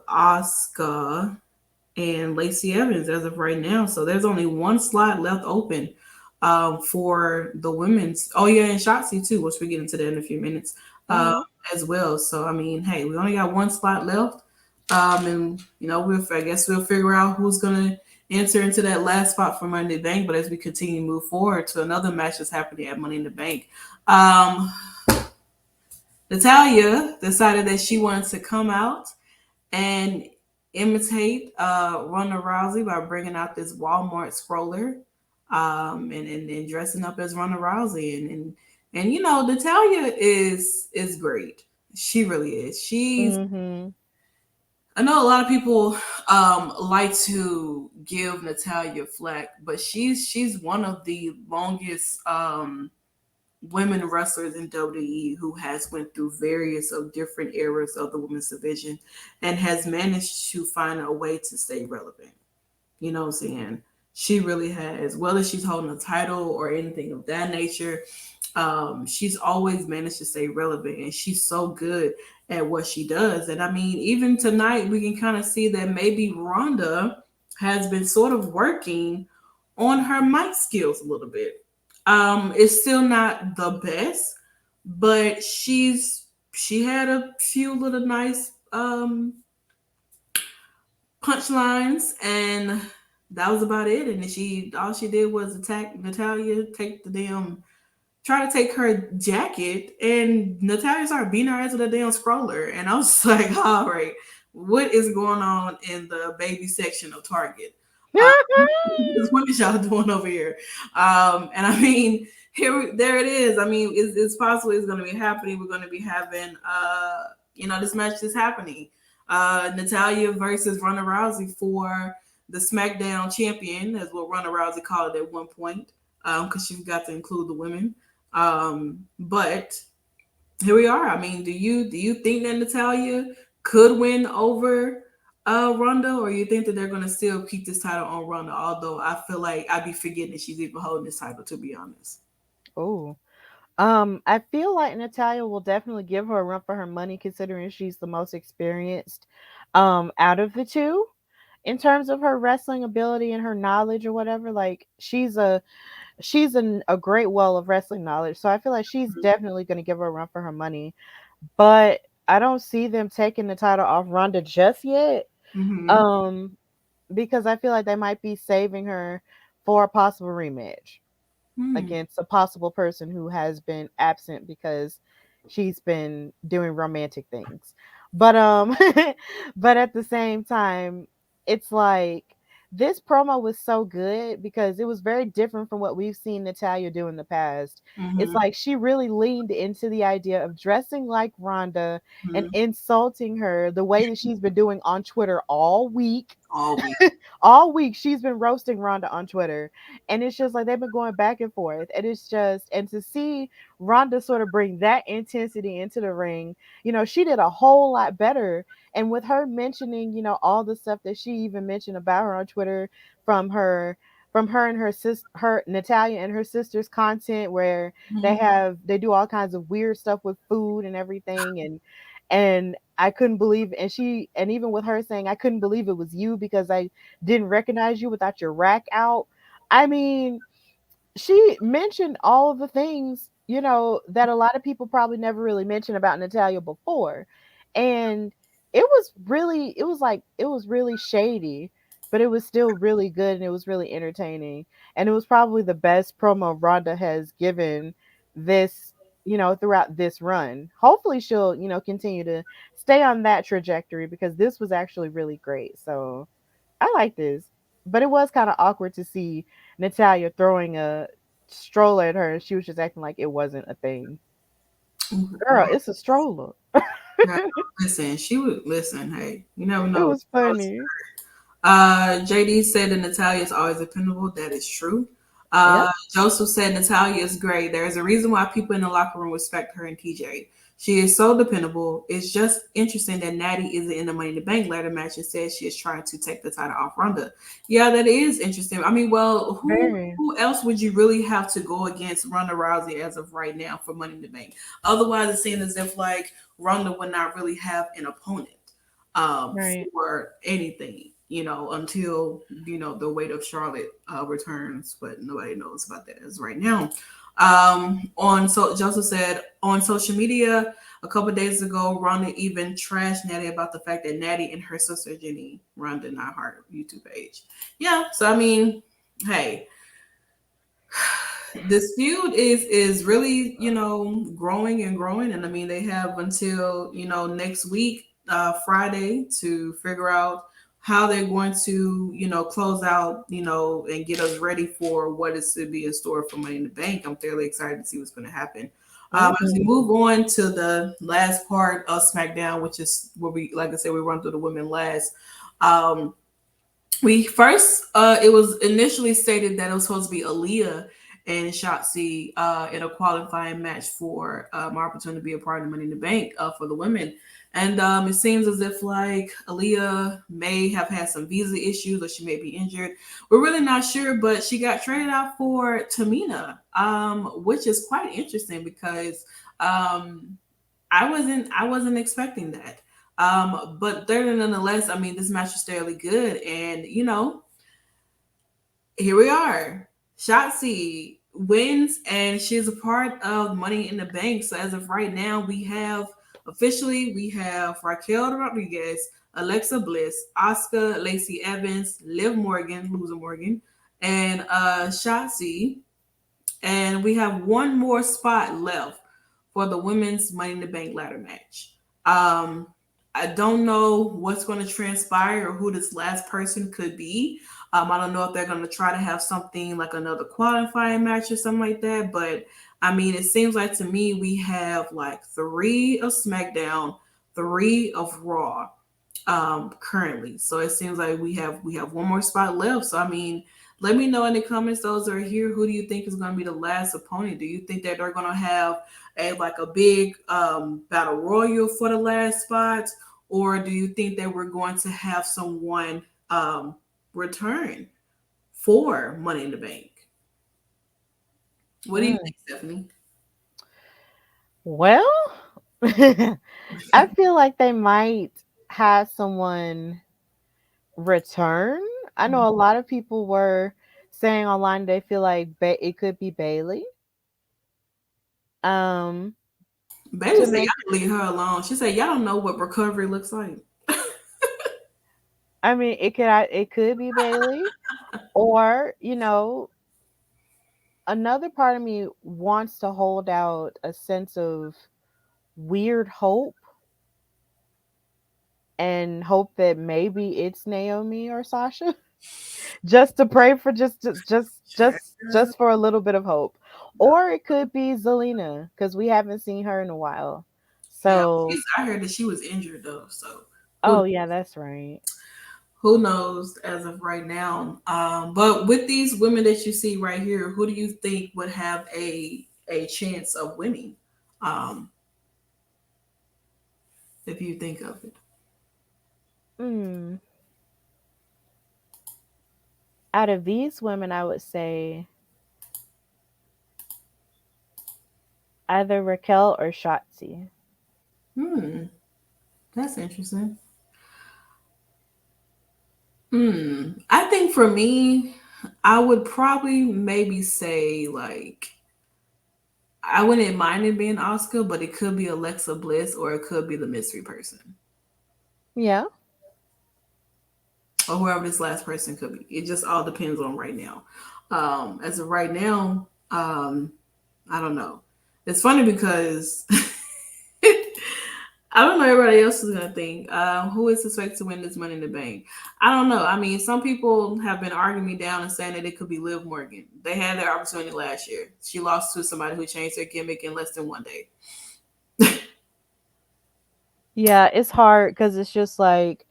[SPEAKER 4] Asuka, and Lacey Evans as of right now. So there's only one slot left open for the women's. Oh yeah, and Shotzi too, which we'll get into that in a few minutes as well. So I mean, hey, we only got one slot left, and I guess we'll figure out who's gonna enter into that last spot for Money in the Bank. But as we continue to move forward to another match that's happening at Money in the Bank, Natalya decided that she wanted to come out and imitate Ronda Rousey by bringing out this Walmart scroller and dressing up as Ronda Rousey. And Natalya is great. She really is.
[SPEAKER 5] Mm-hmm.
[SPEAKER 4] I know a lot of people like to give Natalya flack, but she's one of the longest women wrestlers in WWE who has went through various of different eras of the women's division and has managed to find a way to stay relevant. You know what I'm saying? She really has, whether she's holding a title or anything of that nature. She's always managed to stay relevant, and she's so good at what she does. And I mean, even tonight, we can kind of see that maybe Ronda has been sort of working on her mic skills a little bit. It's still not the best, but she had a few little nice punchlines, and that was about it. And all she did was attack Natalya, try to take her jacket, and Natalya started beating her ass with a damn scroller. And I was just like, all right, what is going on in the baby section of Target? What is y'all doing over here? And I mean, there it is. I mean, it's possible it's going to be happening. We're going to be having, this match is happening. Natalya versus Ronda Rousey for the Smackdown champion, is what Ronda Rousey called it at one point, because she forgot to include the women. But here we are. I mean, do you think that Natalya could win over Ronda, or you think that they're going to still keep this title on Ronda? Although I feel like I'd be forgetting that she's even holding this title, to be honest.
[SPEAKER 5] Oh, I feel like Natalya will definitely give her a run for her money, considering she's the most experienced out of the two in terms of her wrestling ability and her knowledge or whatever. Like a great well of wrestling knowledge, so I feel like she's definitely going to give her a run for her money. But I don't see them taking the title off Ronda just yet.
[SPEAKER 4] Mm-hmm.
[SPEAKER 5] Because I feel like they might be saving her for a possible rematch against a possible person who has been absent because she's been doing romantic things. But but at the same time, it's like this promo was so good because it was very different from what we've seen Natalya do in the past. It's like she really leaned into the idea of dressing like Ronda and insulting her the way that she's been doing on Twitter all week.
[SPEAKER 4] All week.
[SPEAKER 5] All week she's been roasting Ronda on Twitter, and it's just like they've been going back and forth, and it's just, and to see Ronda sort of bring that intensity into the ring, she did a whole lot better. And with her mentioning, all the stuff that she even mentioned about her on Twitter from her and her sister, her Natalya and her sister's content, where they do all kinds of weird stuff with food and everything, and I couldn't believe, and even with her saying, I couldn't believe it was you because I didn't recognize you without your rack out. I mean, she mentioned all of the things, that a lot of people probably never really mentioned about Natalya before. And it was really shady, but it was still really good, and it was really entertaining. And it was probably the best promo Ronda has given this, throughout this run. Hopefully she'll, continue to stay on that trajectory, because this was actually really great. So I like this. But it was kind of awkward to see Natalya throwing a stroller at her, and she was just acting like it wasn't a thing. Girl, it's a stroller.
[SPEAKER 4] Listen, she would listen. Hey, you never
[SPEAKER 5] It
[SPEAKER 4] know.
[SPEAKER 5] was funny.
[SPEAKER 4] JD said that Natalya is always dependable. That is true.
[SPEAKER 5] Yep.
[SPEAKER 4] Joseph said Natalya is great. There is a reason why people in the locker room respect her and TJ. She is so dependable. It's just interesting that Natty isn't in the Money in the Bank ladder match and says she is trying to take the title off Ronda. Yeah, that is interesting. I mean, well, who else would you really have to go against Ronda Rousey as of right now for Money in the Bank? Otherwise, it seems as if like Ronda would not really have an opponent for anything, until the weight of Charlotte returns, but nobody knows about that as right now. Joseph said on social media a couple days ago, Ronda even trashed Natty about the fact that Natty and her sister Jenny run the Not Hard YouTube page. Yeah, so I mean, hey, this feud is really growing and growing, and I mean they have until next week, Friday, to figure out how they're going to, close out, and get us ready for what is to be in store for Money in the Bank. I'm fairly excited to see what's going to happen. As we move on to the last part of SmackDown, which is where we, like I said, we run through the women last. We first, it was initially stated that it was supposed to be Aaliyah and Shotzi in a qualifying match for my opportunity to be a part of Money in the Bank for the women. And it seems as if like Aaliyah may have had some visa issues or she may be injured. We're really not sure, but she got traded out for Tamina, which is quite interesting because I wasn't expecting that. But nonetheless, I mean, this match was fairly good, and here we are. Shotzi wins, and she's a part of Money in the Bank. So as of right now, we have Raquel Rodriguez, Alexa Bliss, Asuka, Lacey Evans, Liv Morgan, loser Morgan, and Shotzi. And we have one more spot left for the women's Money in the Bank ladder match. I don't know what's going to transpire or who this last person could be. I don't know if they're going to try to have something like another qualifying match or something like that. But I mean, it seems like to me we have like 3 of SmackDown, 3 of Raw currently. So it seems like we have one more spot left. So I mean, let me know in the comments, those that are here, who do you think is going to be the last opponent? Do you think that they're going to have a big battle royal for the last spot, or do you think that we're going to have someone return for Money in the Bank? What do you think, Stephanie?
[SPEAKER 5] Well, I feel like they might have someone return. I know a lot of people were saying online they feel like it could be Bailey.
[SPEAKER 4] Bailey
[SPEAKER 5] To
[SPEAKER 4] said,
[SPEAKER 5] make
[SPEAKER 4] y'all leave her alone. She said, y'all don't know what recovery looks like.
[SPEAKER 5] I mean, it could be Bailey, or another part of me wants to hold out a sense of weird hope and hope that maybe it's Naomi or Sasha, just to pray for just for a little bit of hope, or it could be Zelina because we haven't seen her in a while.
[SPEAKER 4] Yeah,
[SPEAKER 5] So,
[SPEAKER 4] I heard that she was injured though. So
[SPEAKER 5] oh yeah, that's right.
[SPEAKER 4] who knows as of right now? But with these women that you see right here, who do you think would have a chance of winning? If you think of it.
[SPEAKER 5] Hmm. Out of these women, I would say either Raquel or Shotzi.
[SPEAKER 4] That's interesting. I think for me, I would probably maybe say like I wouldn't mind it being Oscar, but it could be Alexa Bliss or it could be the mystery person
[SPEAKER 5] Yeah.
[SPEAKER 4] or whoever this last person could be. It just all depends on right now. As of right now, I don't know. It's funny because I don't know everybody else is gonna think. Who is suspected to win this Money in the Bank? I don't know. I mean, some people have been arguing me down and saying that it could be Liv Morgan. They had their opportunity last year. She lost to somebody who changed their gimmick in less than one day.
[SPEAKER 5] Yeah, it's hard because it's just like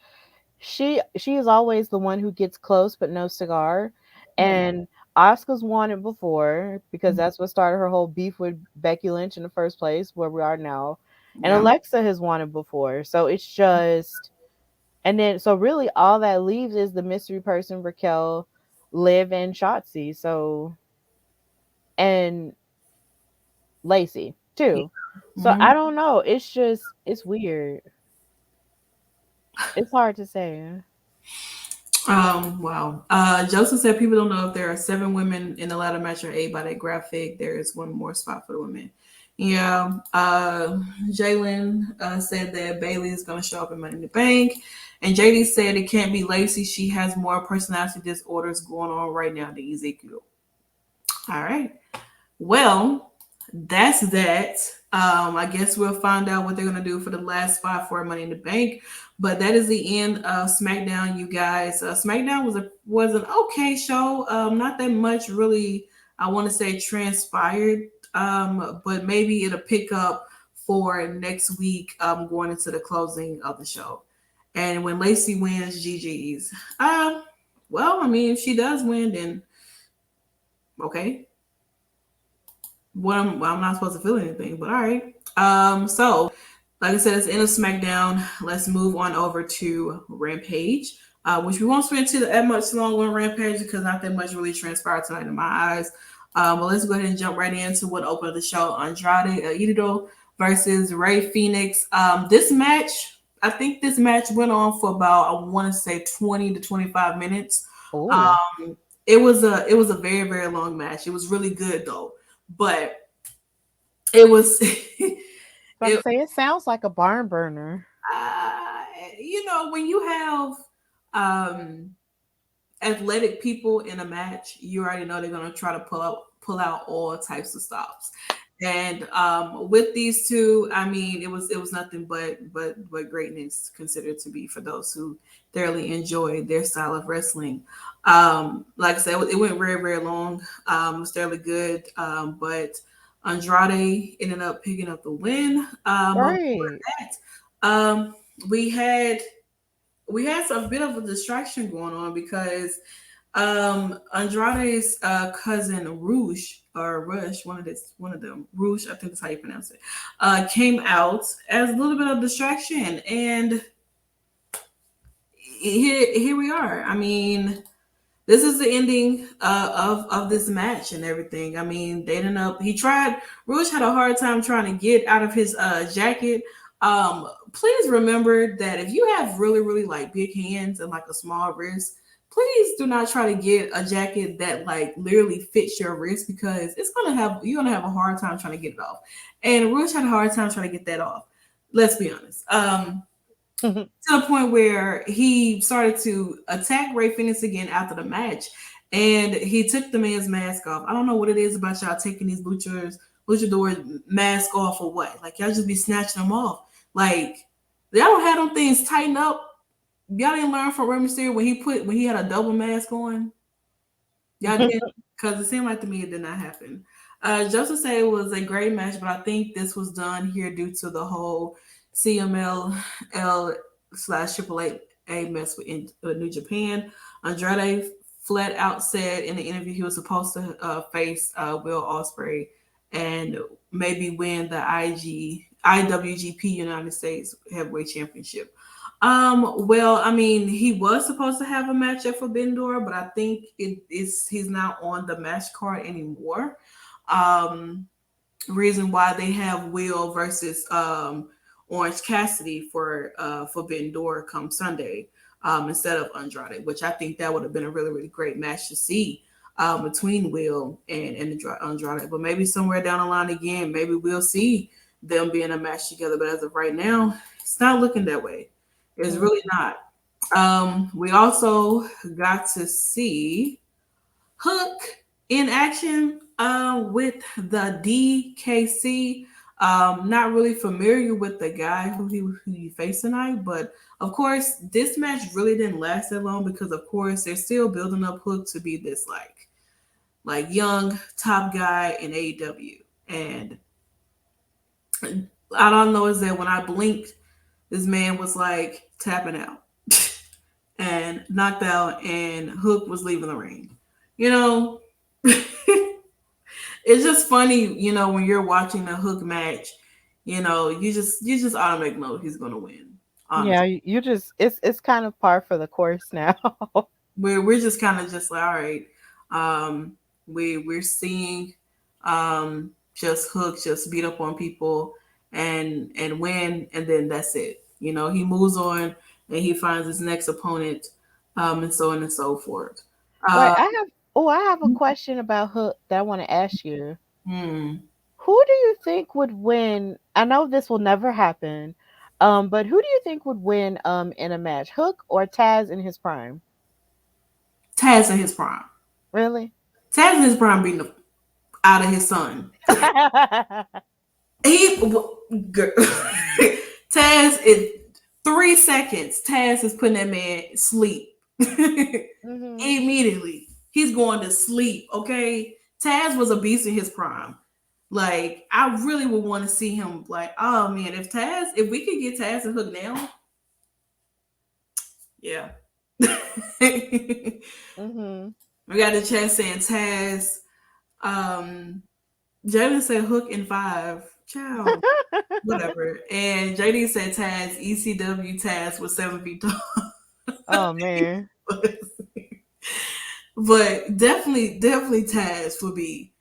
[SPEAKER 5] she is always the one who gets close but no cigar. And Oscar's won it before because that's what started her whole beef with Becky Lynch in the first place, where we are now. And
[SPEAKER 4] Yeah.
[SPEAKER 5] Alexa has won it before. So it's just and then so really all that leaves is the mystery person, Raquel, Liv, and Shotzi. So and Lacey too. So
[SPEAKER 4] Mhm.
[SPEAKER 5] I don't know. It's weird. It's hard to say.
[SPEAKER 4] Wow. Joseph said people don't know if there are 7 women in the ladder match or 8 by that graphic. There is one more spot for the women. Yeah. Jalen said that Bailey is going to show up in Money in the Bank. And JD said it can't be Lacey. She has more personality disorders going on right now than Ezekiel. All right. Well, that's that. I guess we'll find out what they're gonna do for the last spot for Money in the Bank. But that is the end of SmackDown, you guys. SmackDown was an okay show. Not that much really. I want to say transpired. But maybe it'll pick up for next week. Going into the closing of the show, and when Lacey wins, GG's. Well, I mean, if she does win, then okay. I'm not supposed to feel anything, but all right. So like I said, it's the end of SmackDown. Let's move on over to Rampage, which we won't spend too that much longer on Rampage because not that much really transpired tonight in my eyes. But let's go ahead and jump right into what opened the show: Andrade Idolo versus Ray Phoenix. This match, I think this match went on for about, I want to say, 20 to 25 minutes.
[SPEAKER 5] Oh,
[SPEAKER 4] Um, it was a very, very long match. It was really good though, but it was
[SPEAKER 5] so I'm
[SPEAKER 4] it
[SPEAKER 5] saying it sounds like a barn burner.
[SPEAKER 4] uh, when you have um athletic people in a match, you already know they're gonna try to pull out all types of stops. And with these two, I mean, it was nothing but greatness considered to be for those who thoroughly enjoy their style of wrestling. Like I said, it went very, very long. It was fairly good, but Andrade ended up picking up the win. Before
[SPEAKER 5] Right.
[SPEAKER 4] that, we had a bit of a distraction going on because Andrade's cousin Rouge or Rush, one of them, Rouge, I think that's how you pronounce it, came out as a little bit of distraction, and here we are. I mean, this is the ending of this match and everything. I mean, they ended up. He tried. Rouge had a hard time trying to get out of his jacket. Please remember that if you have really, really like big hands and like a small wrist, please do not try to get a jacket that like literally fits your wrist because you're gonna have a hard time trying to get it off. And Rouge had a hard time trying to get that off. Let's be honest. To the point where he started to attack Ray Phoenix again after the match, and he took the man's mask off. I don't know what it is about y'all taking these luchador mask off or what. Like y'all just be snatching them off. Like y'all don't have them things tightened up. Y'all didn't learn from Rey Mysterio when he had a double mask on. Y'all did, because it seemed like to me it did not happen. Just to say it was a great match, but I think this was done here due to the whole CMLL/AAA mess with New Japan. Andrade flat out said in the interview he was supposed to face Will Ospreay and maybe win the IWGP United States Heavyweight Championship. Well, I mean, he was supposed to have a match at Forbidden Door, but I think he's not on the match card anymore. Reason why they have Will versus Orange Cassidy for Forbidden Door come Sunday instead of Andrade, which I think that would have been a really, really great match to see between Will and Andrade. But maybe somewhere down the line again, maybe we'll see them be in a match together. But as of right now, it's not looking that way. It's really not. We also got to see Hook in action with the DKC. Not really familiar with the guy who he faced tonight, but of course, this match really didn't last that long because, of course, they're still building up Hook to be this like young top guy in AEW. And I don't know, is that when I blinked, this man was like tapping out and knocked out, and Hook was leaving the ring. You know, it's just funny, when you're watching the Hook match, you just automatically know he's gonna win.
[SPEAKER 5] Yeah,
[SPEAKER 4] Honestly,
[SPEAKER 5] it's kind of par for the course now.
[SPEAKER 4] we're just kind of just like, all right, we're seeing just Hook just beat up on people and win, and then that's it. He moves on and he finds his next opponent, and so on and so forth.
[SPEAKER 5] Wait,
[SPEAKER 4] Uh,
[SPEAKER 5] I have a question about Hook that I want to ask you.
[SPEAKER 4] hmm,
[SPEAKER 5] Who do you think would win? I know this will never happen. But who do you think would win in a match? Hook or Taz in his prime?
[SPEAKER 4] Taz in his prime.
[SPEAKER 5] Really?
[SPEAKER 4] Taz in his prime beating the out of his son. He Taz in 3 seconds. Taz is putting that man sleep.
[SPEAKER 5] Hmm.
[SPEAKER 4] Immediately. He's going to sleep. Okay. Taz was a beast in his prime. Like, I really would want to see him. Like, oh man, if we could get Taz and Hook now, yeah.
[SPEAKER 5] Hmm.
[SPEAKER 4] We got the chat saying Taz, um, Jalen said Hook in 5. Child, whatever. And JD said Taz, ECW Taz was 7 feet tall.
[SPEAKER 5] Oh man.
[SPEAKER 4] But definitely Taz would be.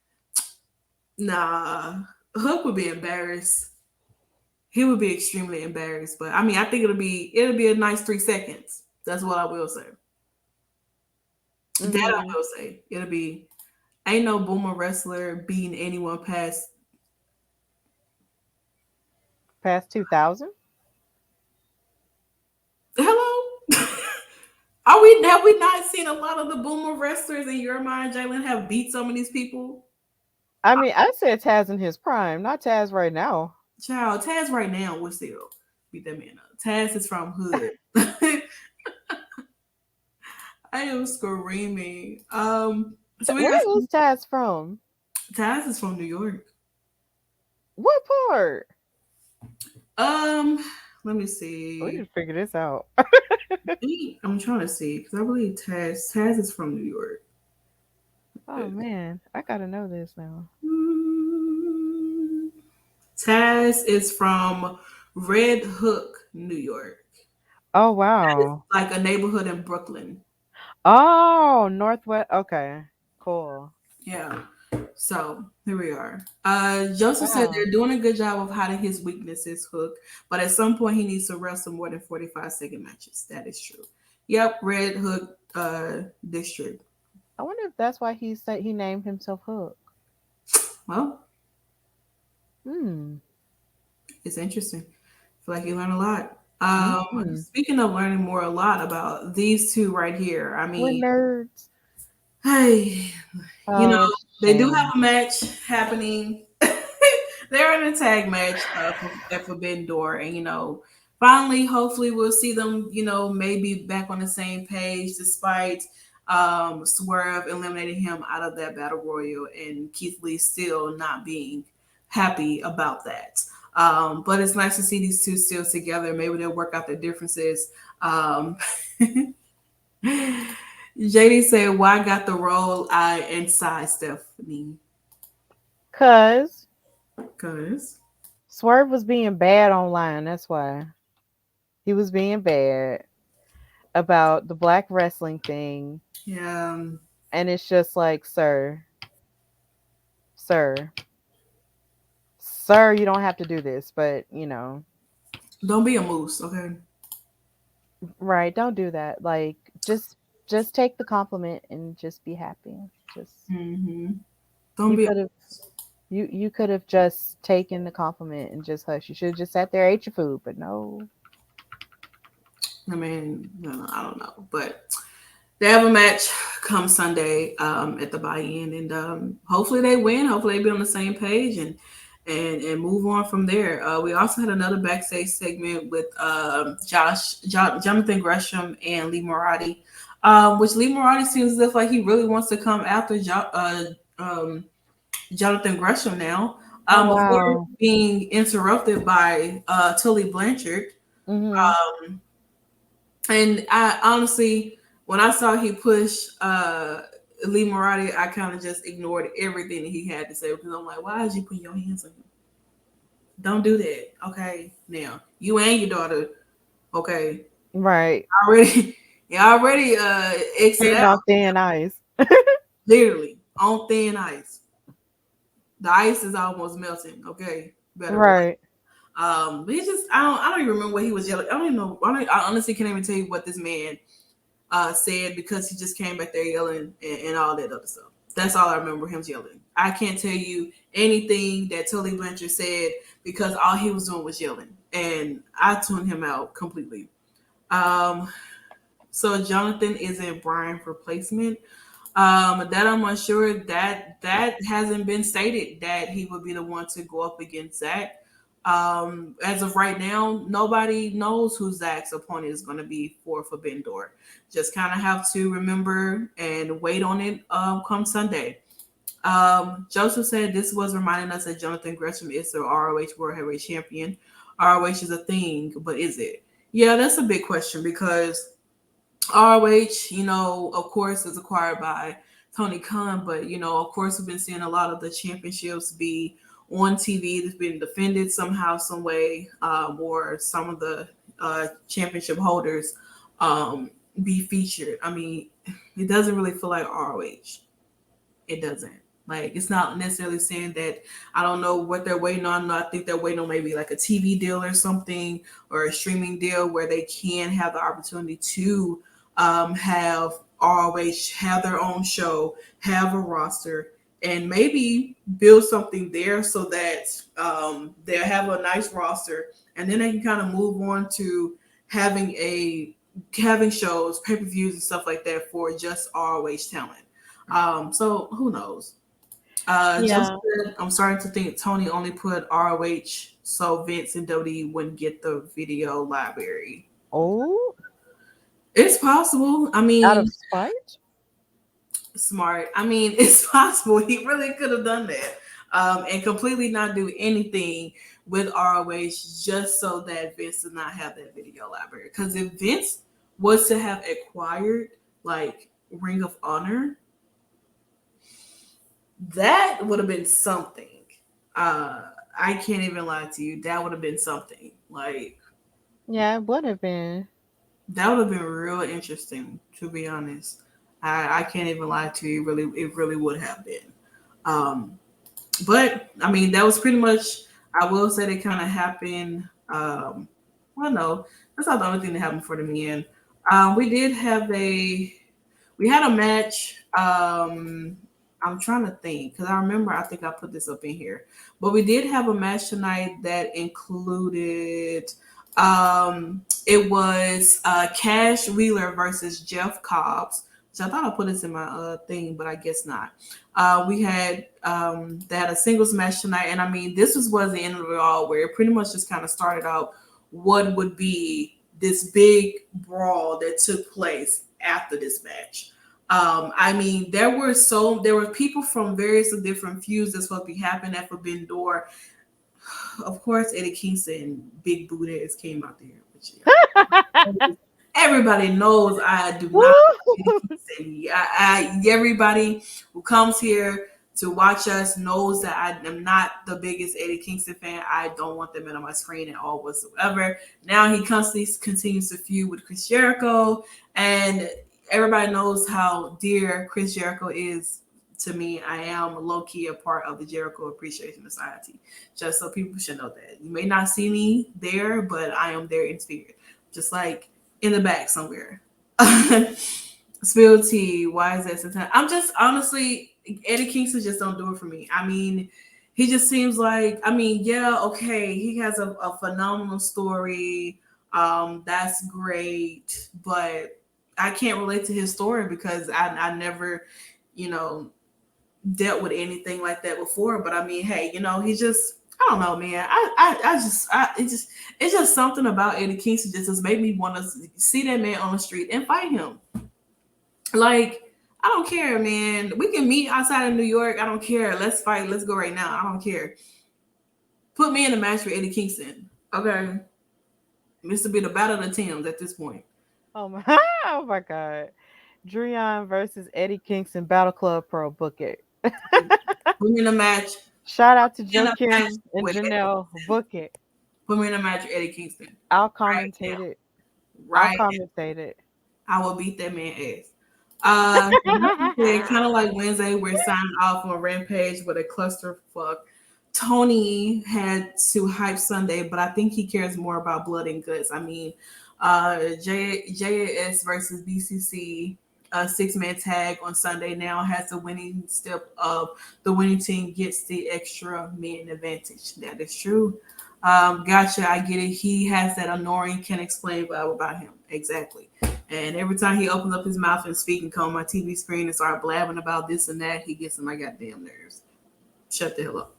[SPEAKER 4] Nah, Hook would be embarrassed. He would be extremely embarrassed. But I mean, I think it'll be a nice 3 seconds. That's what I will say. That I will say. It'll be ain't no boomer wrestler beating anyone past
[SPEAKER 5] 2000.
[SPEAKER 4] Hello. Have we not seen a lot of the boomer wrestlers in your mind, Jalen, have beat some of these people?
[SPEAKER 5] I mean, I said Taz in his prime, not Taz right now.
[SPEAKER 4] Child, Taz right now would still beat that man up. Taz is from Hood. I am screaming. So
[SPEAKER 5] Where is Taz from?
[SPEAKER 4] Taz is from New York.
[SPEAKER 5] What part?
[SPEAKER 4] Let me see.
[SPEAKER 5] We need to figure this out.
[SPEAKER 4] I'm trying to see because I believe Taz is from New York.
[SPEAKER 5] Oh man, I gotta know this now.
[SPEAKER 4] Taz is from Red Hook, New York.
[SPEAKER 5] Oh wow.
[SPEAKER 4] Like a neighborhood in Brooklyn.
[SPEAKER 5] Oh, Northwest. Okay, cool.
[SPEAKER 4] Yeah. So here we are. Joseph said
[SPEAKER 5] Wow.
[SPEAKER 4] they're doing a good job of hiding his weaknesses, Hook, but at some point he needs to wrestle more than 45-second matches. That is true. Yep, Red Hook district.
[SPEAKER 5] I wonder if that's why he said he named himself Hook.
[SPEAKER 4] Well,
[SPEAKER 5] Hmm.
[SPEAKER 4] it's interesting. I feel like you learn a lot. Speaking of learning a lot about these two right here. I
[SPEAKER 5] We're
[SPEAKER 4] mean,
[SPEAKER 5] nerds.
[SPEAKER 4] hey,
[SPEAKER 5] Oh,
[SPEAKER 4] they do
[SPEAKER 5] shame.
[SPEAKER 4] have a match happening. They're in a tag match at Forbidden Door, and finally, hopefully, we'll see them. Maybe back on the same page, despite Swerve eliminating him out of that battle royal, and Keith Lee still not being happy about that. But it's nice to see these two still together. Maybe they'll work out their differences. JD said, "Why got the role inside Stephanie?"
[SPEAKER 5] Cause
[SPEAKER 4] Cause
[SPEAKER 5] Swerve was being bad online. That's why he was being bad about the black wrestling thing.
[SPEAKER 4] yeah,
[SPEAKER 5] And it's just like, sir, you don't have to do this, but
[SPEAKER 4] don't be a moose, okay?
[SPEAKER 5] right? Don't do that. Like, just take the compliment and just be happy. Just
[SPEAKER 4] Don't
[SPEAKER 5] you
[SPEAKER 4] be.
[SPEAKER 5] could have you could have just taken the compliment and just hush. You should have just sat there, ate your food, but no.
[SPEAKER 4] I mean, no, I don't know, but they have a match come Sunday at the buy-in, and hopefully they win. Hopefully they be on the same page and move on from there. We also had another backstage segment with Jonathan Gresham and Lee Moriarty, which Lee Moriarty seems as if like he really wants to come after Jonathan Gresham now. Before being interrupted by Tully Blanchard.
[SPEAKER 5] Mm-hmm.
[SPEAKER 4] And I honestly, when I saw he push Lee Moriarty, I kind of just ignored everything that he had to say because I'm like, why is you putting your hands on him? Don't do that. Okay. Now, you and your daughter, okay.
[SPEAKER 5] Right.
[SPEAKER 4] Already exit out.
[SPEAKER 5] On thin ice.
[SPEAKER 4] Literally on thin ice. The ice is almost melting. Okay. Better
[SPEAKER 5] right.
[SPEAKER 4] But he just I don't even remember what he was yelling. I don't even know. I honestly can't even tell you what this man said because he just came back there yelling and all that other stuff. That's all I remember him yelling. I can't tell you anything that Tully Blanchard said because all he was doing was yelling, and I tuned him out completely. So Jonathan is in Brian's replacement. That I'm unsure that hasn't been stated that he would be the one to go up against Zach. As of right now, nobody knows who Zach's opponent is going to be for Forbidden Door. Just kind of have to remember and wait on it come Sunday. Joseph said this was reminding us that Jonathan Gresham is the ROH World Heavyweight Champion. ROH is a thing, but is it? Yeah, that's a big question because ROH, of course, is acquired by Tony Khan. But of course, we've been seeing a lot of the championships be on TV. That's been defended somehow, some way, or some of the championship holders be featured. I mean, it doesn't really feel like ROH. It doesn't. Like, it's not necessarily saying that I don't know what they're waiting on. I think they're waiting on maybe like a TV deal or something, or a streaming deal where they can have the opportunity to have ROH have their own show, have a roster, and maybe build something there so that they'll have a nice roster, and then they can kind of move on to having shows, pay-per-views, and stuff like that for just ROH talent. So who knows? I'm starting to think Tony only put ROH so Vince and WWE wouldn't get the video library.
[SPEAKER 5] Oh,
[SPEAKER 4] it's possible. I mean,
[SPEAKER 5] out of spite.
[SPEAKER 4] Smart. I mean, it's possible. He really could have done that, and completely not do anything with ROH just so that Vince does not have that video library. Because if Vince was to have acquired like Ring of Honor, that would have been something. I can't even lie to you. That would have been something. Like,
[SPEAKER 5] yeah, it would have been.
[SPEAKER 4] That would have been real interesting, to be honest. I can't even lie to you. It really would have been. But I mean, that was pretty much. I will say it kind of happened. Well, no, that's not the only thing that happened for the men. We had a match. I'm trying to think because I think I put this up in here, but we did have a match tonight that included. It was Cash Wheeler versus Jeff Cobbs. So I thought I put this in my thing, but I guess not. They had a singles match tonight, and I mean, this was the end of it all, where it pretty much just kind of started out what would be this big brawl that took place after this match. I mean, there were people from various different feuds that's supposed to be happening at Forbidden Door. Of course, Eddie Kingston, Big Buddhas came out there. Everybody knows I do not. Everybody who comes here to watch us knows that I am not the biggest Eddie Kingston fan. I don't want them on my screen at all whatsoever. Now he constantly continues to feud with Chris Jericho, and everybody knows how dear Chris Jericho is to me. I am low-key a part of the Jericho Appreciation Society. Just so people should know that. You may not see me there, but I am there in spirit. Just like in the back somewhere. Spill tea. Why is that sometimes? I'm just honestly, Eddie Kingston just don't do it for me. I mean, he just seems like, I mean, yeah, okay, he has a phenomenal story. That's great, but I can't relate to his story because I never, dealt with anything like that before. But I mean, hey, he just, I don't know, man. It's just something about Eddie Kingston just made me want to see that man on the street and fight him. Like, I don't care, man. We can meet outside of New York. I don't care. Let's fight. Let's go right now. I don't care. Put me in a match with Eddie Kingston. Okay. This will be the battle of the Tims at this point.
[SPEAKER 5] Oh my God. Driune versus Eddie Kingston Battle Club Pro. Book it.
[SPEAKER 4] Put me in a match.
[SPEAKER 5] Shout out to Joe Kim and Janelle. Book it.
[SPEAKER 4] Put me in a match with Eddie Kingston.
[SPEAKER 5] I'll commentate it.
[SPEAKER 4] Right.
[SPEAKER 5] I'll commentate it.
[SPEAKER 4] I will beat that man ass. Kind of like Wednesday, we're signing off on Rampage with a clusterfuck. Tony had to hype Sunday, but I think he cares more about blood and guts. I mean, JAS versus BCC, a 6-man tag on Sunday now has the winning step of the winning team gets the extra man advantage. That is true. Gotcha. I get it. He has that annoying can't explain about him. Exactly. And every time he opens up his mouth and speaks and come on my TV screen and start blabbing about this and that, he gets on my goddamn nerves. Shut the hell up.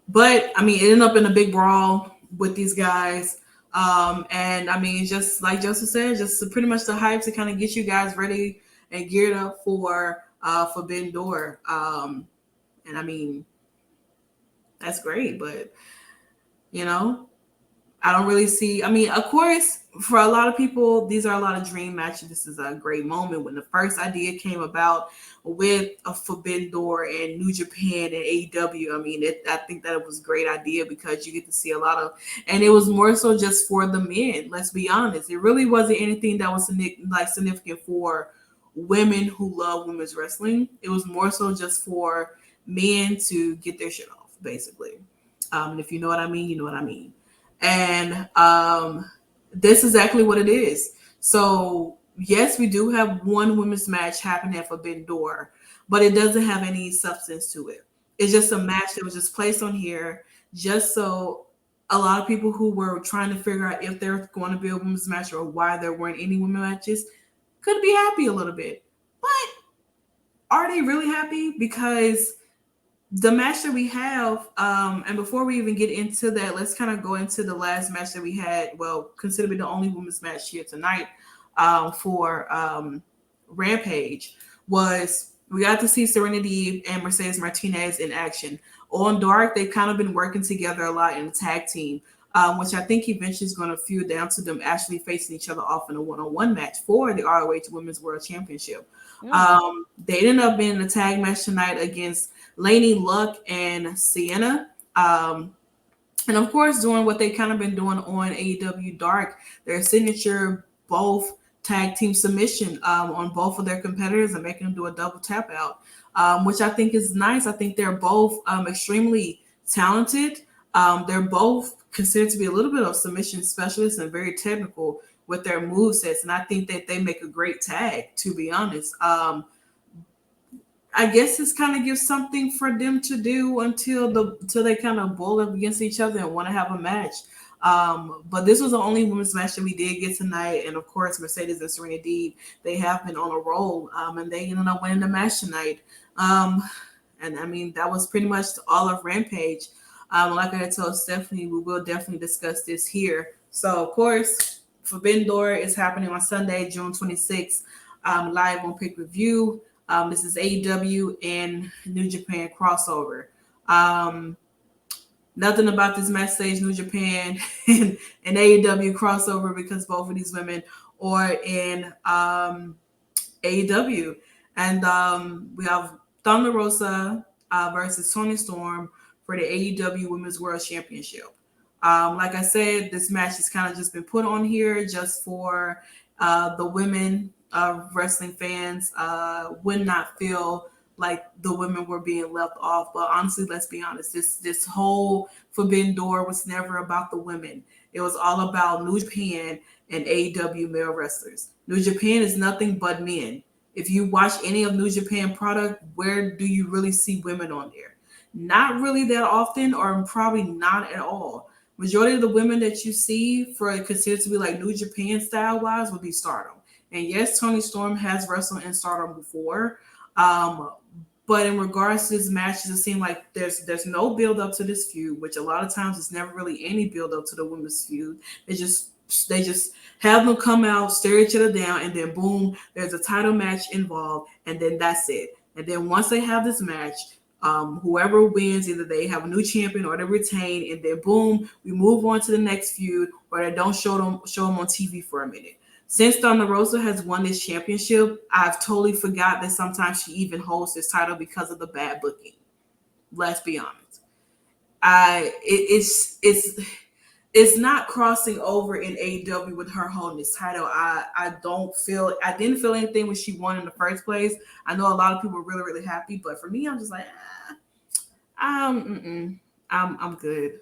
[SPEAKER 4] But I mean, it ended up in a big brawl with these guys. And I mean, just like Joseph said, just pretty much the hype to kind of get you guys ready and geared up for Forbidden Door. And I mean, that's great, but I don't really see. I mean, of course, for a lot of people, these are a lot of dream matches. This is a great moment when the first idea came about with a Forbidden Door and New Japan and AEW. I mean, I think that it was a great idea because you get to see a lot of, and it was more so just for the men. Let's be honest, it really wasn't anything that was significant for women who love women's wrestling. It was more so just for men to get their shit off, basically. And if you know what I mean, you know what I mean. And this is exactly what it is. So yes, we do have one women's match happening at Forbidden Door, but it doesn't have any substance to it. It's just a match that was just placed on here just so a lot of people who were trying to figure out if there's going to be a women's match or why there weren't any women matches could be happy a little bit. But are they really happy? Because the match that we have, and before we even get into that, let's kind of go into the last match that we had. Well, consider it the only women's match here tonight for Rampage. Was we got to see Serenity and Mercedes Martinez in action. On Dark, they've kind of been working together a lot in a tag team, which I think eventually is going to feud down to them actually facing each other off in a one-on-one match for the ROH Women's World Championship. They ended up being in a tag match tonight against Lainey Luck and Sienna. And of course, doing what they kind of been doing on AEW Dark, their signature both tag team submission on both of their competitors and making them do a double tap out, which I think is nice. I think they're both extremely talented. They're both considered to be a little bit of submission specialists and very technical with their movesets. And I think that they make a great tag, to be honest. I guess it's kind of gives something for them to do until they kind of bull up against each other and want to have a match. But this was the only women's match that we did get tonight. And of course, Mercedes and Serena Deeb, they have been on a roll, and they ended up winning the match tonight. And I mean, that was pretty much all of Rampage. Like I told Stephanie, we will definitely discuss this here. So of course, Forbidden Door is happening on Sunday, June 26th, live on pay-per-view. This is AEW and New Japan crossover. Nothing about this match says New Japan and AEW crossover because both of these women are in AEW. And we have Thunder Rosa versus Toni Storm for the AEW Women's World Championship. Like I said, this match has kind of just been put on here just for the women wrestling fans would not feel like the women were being left off. But honestly, let's be honest, this whole Forbidden Door was never about the women. It was all about New Japan and AEW male wrestlers. New Japan is nothing but men. If you watch any of New Japan product, where do you really see women on there? Not really that often, or probably not at all. Majority of the women that you see for considered to be like New Japan style wise would be Stardom. And yes, Toni Storm has wrestled in Stardom before. But in regards to this match, it seems like there's no build up to this feud, which a lot of times it's never really any build up to the women's feud. They just have them come out, stare each other down, and then boom, there's a title match involved, and then that's it. And then once they have this match, whoever wins, either they have a new champion or they retain, and then boom, we move on to the next feud, or they don't show them on TV for a minute. Since Thunder Rosa has won this championship, I've totally forgot that sometimes she even holds this title because of the bad booking. Let's be honest. It's not crossing over in AEW with her holding this title. I didn't feel anything when she won in the first place. I know a lot of people were really, really happy, but for me, I'm just like, I'm good.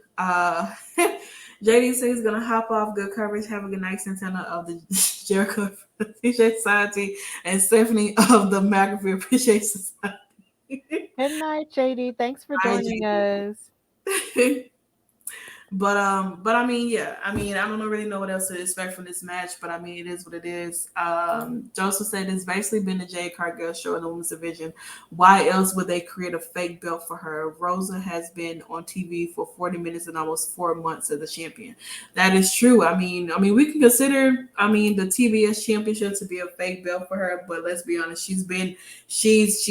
[SPEAKER 4] JD says he's gonna hop off. Good coverage. Have a good night, Santana of the Jericho Appreciate Society and Stephanie of the McAfee Appreciate Society.
[SPEAKER 5] Good night, JD. Thanks for joining us.
[SPEAKER 4] But I mean, yeah. I mean, I don't really know what else to expect from this match, but I mean, it is what it is. Joseph said it's basically been the Jade Cargill show in the women's division. Why else would they create a fake belt for her? Rosa has been on TV for 40 minutes and almost 4 months as a champion. That is true. I mean, we can consider, the TBS championship to be a fake belt for her, but let's be honest, she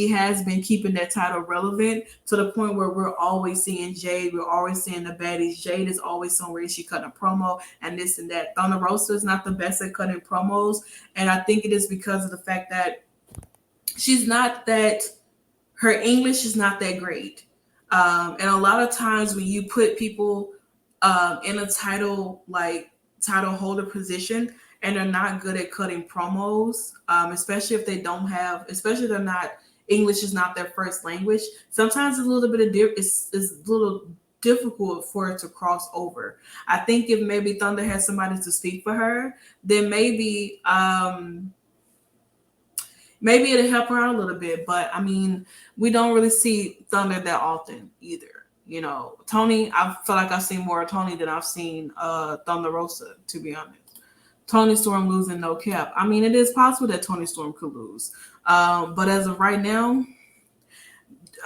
[SPEAKER 4] has been keeping that title relevant to the point where we're always seeing Jade. We're always seeing the baddies. Jade is always somewhere she cutting a promo and this and that. Thunder Rosa is not the best at cutting promos, and I think it is because of the fact that she's not that. Her English is not that great, and a lot of times when you put people in a title holder position and they're not good at cutting promos, especially if they don't have, especially if they're not, English is not their first language. Sometimes it's a little bit of it's a little difficult for it to cross over. I think if maybe Thunder has somebody to speak for her, then maybe it'll help her out a little bit. But I mean, we don't really see Thunder that often either. You know, Tony, I feel like I've seen more of Tony than I've seen Thunder Rosa, to be honest. Tony Storm losing no cap. I mean, it is possible that Tony Storm could lose. But as of right now,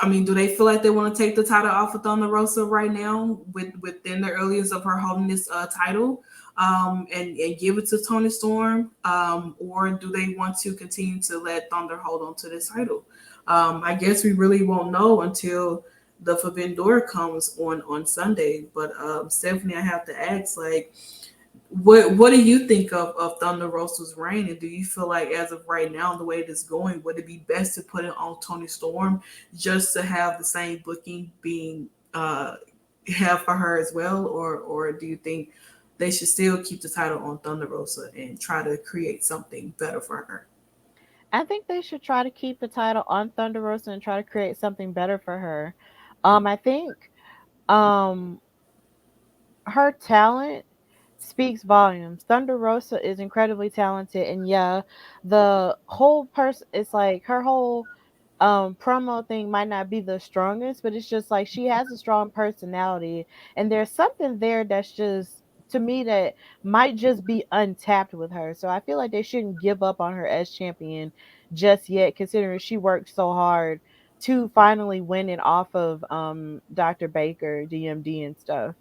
[SPEAKER 4] I mean, do they feel like they want to take the title off of Thunder Rosa right now within the earliest of her holding this title and give it to Tony Storm? Or do they want to continue to let Thunder hold on to this title? I guess we really won't know until the Forbidden Door comes on Sunday. But Stephanie, I have to ask, like, what do you think of Thunder Rosa's reign? And do you feel like as of right now, the way it is going, would it be best to put it on Tony Storm just to have the same booking being have for her as well? Or do you think they should still keep the title on Thunder Rosa and try to create something better for her?
[SPEAKER 5] I think they should try to keep the title on Thunder Rosa and try to create something better for her. I think um her talent speaks volumes. Thunder Rosa is incredibly talented, and yeah, the whole person, it's like her whole promo thing might not be the strongest, but it's just like she has a strong personality, and there's something there that's just, to me, that might just be untapped with her. So I feel like they shouldn't give up on her as champion just yet, considering she worked so hard to finally win it off of Dr. Baker, DMD and stuff.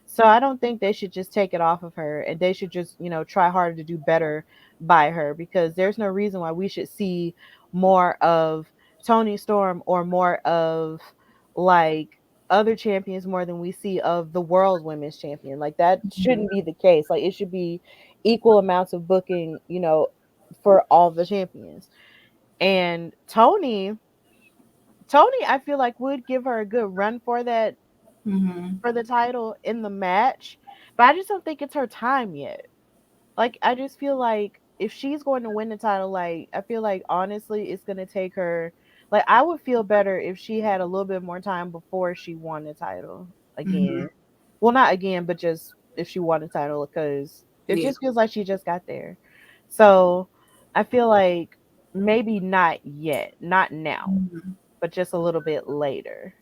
[SPEAKER 5] So I don't think they should just take it off of her, and they should just, try harder to do better by her, because there's no reason why we should see more of Tony Storm or more of like other champions more than we see of the world women's champion. Like that shouldn't be the case. Like it should be equal amounts of booking, for all the champions. And Tony, I feel like would give her a good run for that, for the title in the match, but I just don't think it's her time yet. Like I just feel like if she's going to win the title, like I feel like honestly it's going to take her, like I would feel better if she had a little bit more time before she won the title again. Well, not again, but just if she won the title, because it just feels like she just got there. So I feel like maybe not yet, not now, but just a little bit later.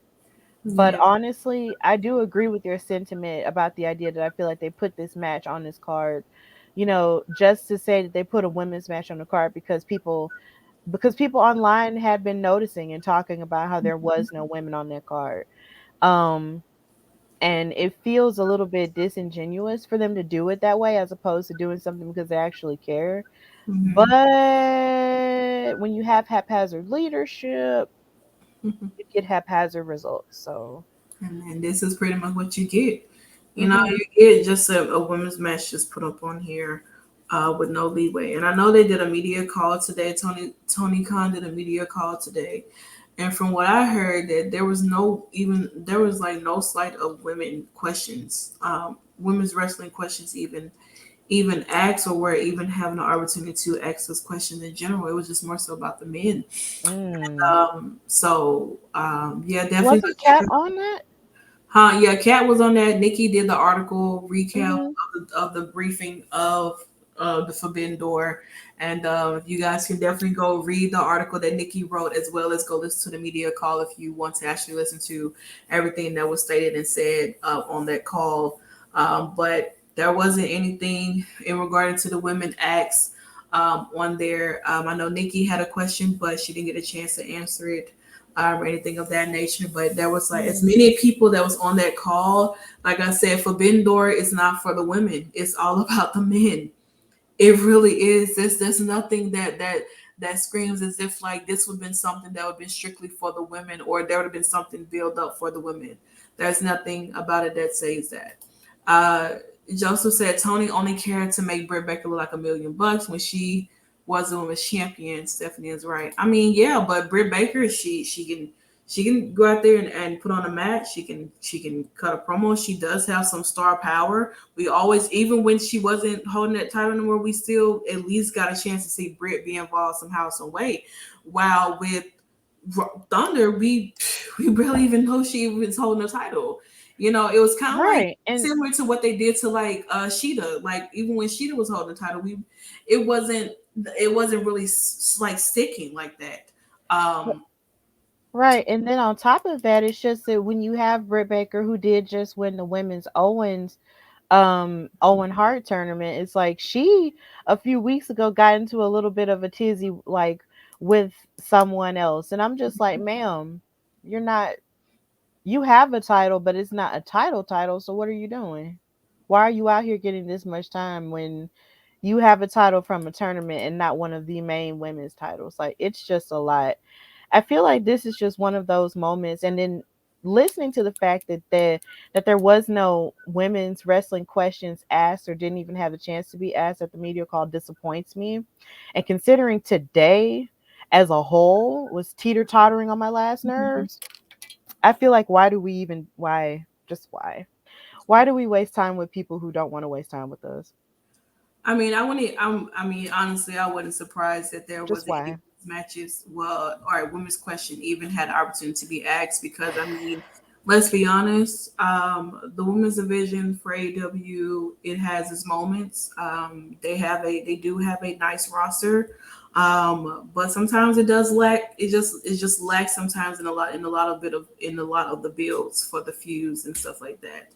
[SPEAKER 5] But honestly, I do agree with your sentiment about the idea that I feel like they put this match on this card, just to say that they put a women's match on the card because people online had been noticing and talking about how there was no women on that card. And it feels a little bit disingenuous for them to do it that way as opposed to doing something because they actually care. But when you have haphazard leadership, you get haphazard results. So,
[SPEAKER 4] and this is pretty much what you get. You know, you get just a women's match just put up on here with no leeway. And I know they did a media call today. Tony Khan did a media call today. And from what I heard, that there was no slight of women questions, women's wrestling questions even asked, or were even having an opportunity to ask those questions in general. It was just more so about the men. Yeah, definitely.
[SPEAKER 5] Was Cat on that?
[SPEAKER 4] Yeah, Kat was on that. Nikki did the article recap of the briefing of the Forbidden Door. And you guys can definitely go read the article that Nikki wrote, as well as go listen to the media call if you want to actually listen to everything that was stated and said on that call. But there wasn't anything in regard to the women acts on there. I know Nikki had a question, but she didn't get a chance to answer it. Or anything of that nature, but there was like as many people that was on that call. Like I said, Forbidden Door is not for the women; it's all about the men. It really is. There's nothing that screams as if like this would have been something that would have been strictly for the women, or there would have been something built up for the women. There's nothing about it that says that. Uh, Joseph said Tony only cared to make Britt Baker look like $1 million when she was the women's champion. Stephanie is right. I mean, yeah, but Britt Baker, she can go out there and put on a match. She can cut a promo. She does have some star power. We always, even when she wasn't holding that title anymore, we still at least got a chance to see Britt be involved somehow, some way. While with Thunder, we barely even know she was holding a title. It was kind of like
[SPEAKER 5] Right. And
[SPEAKER 4] similar to what they did to like Sheeta. Like even when Sheeta was holding the title, it wasn't it wasn't really like sticking like that. Um,
[SPEAKER 5] right. And then on top of that, it's just that when you have Britt Baker, who did just win the women's Owen Hart tournament, it's like she a few weeks ago got into a little bit of a tizzy like with someone else. And I'm just like, ma'am, you're not you have a title, but it's not a title, so what are you doing? Why are you out here getting this much time when you have a title from a tournament and not one of the main women's titles? Like, it's just a lot. I feel like this is just one of those moments. And then listening to the fact that there was no women's wrestling questions asked or didn't even have a chance to be asked at the media call disappoints me. And considering today as a whole was teeter tottering on my last nerves, I feel like why do we waste time with people who don't want to waste time with us?
[SPEAKER 4] I mean, I mean, honestly, I wasn't surprised that there
[SPEAKER 5] Just
[SPEAKER 4] wasn't
[SPEAKER 5] why?
[SPEAKER 4] any matches. Well, all right, women's question even had the opportunity to be asked because I mean, let's be honest. The women's division for AEW, it has its moments. They do have a nice roster, but sometimes it does lack. It just lacks sometimes in a lot of the builds for the feuds and stuff like that.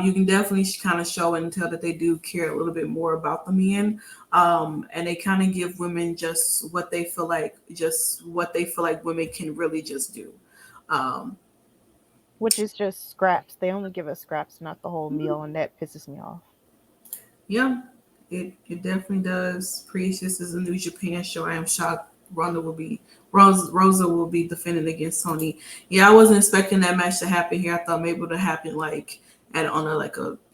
[SPEAKER 4] You can definitely kind of show and tell that they do care a little bit more about the men, and they kind of give women just what they feel like women can really just do. Um,
[SPEAKER 5] Which is just scraps. They only give us scraps, not the whole meal, and that pisses me off.
[SPEAKER 4] yeah, it definitely does. Preach. This is a New Japan show. I am shocked. Rosa will be defending against Tony. Yeah, I wasn't expecting that match to happen here. I thought maybe it would have happened like at on a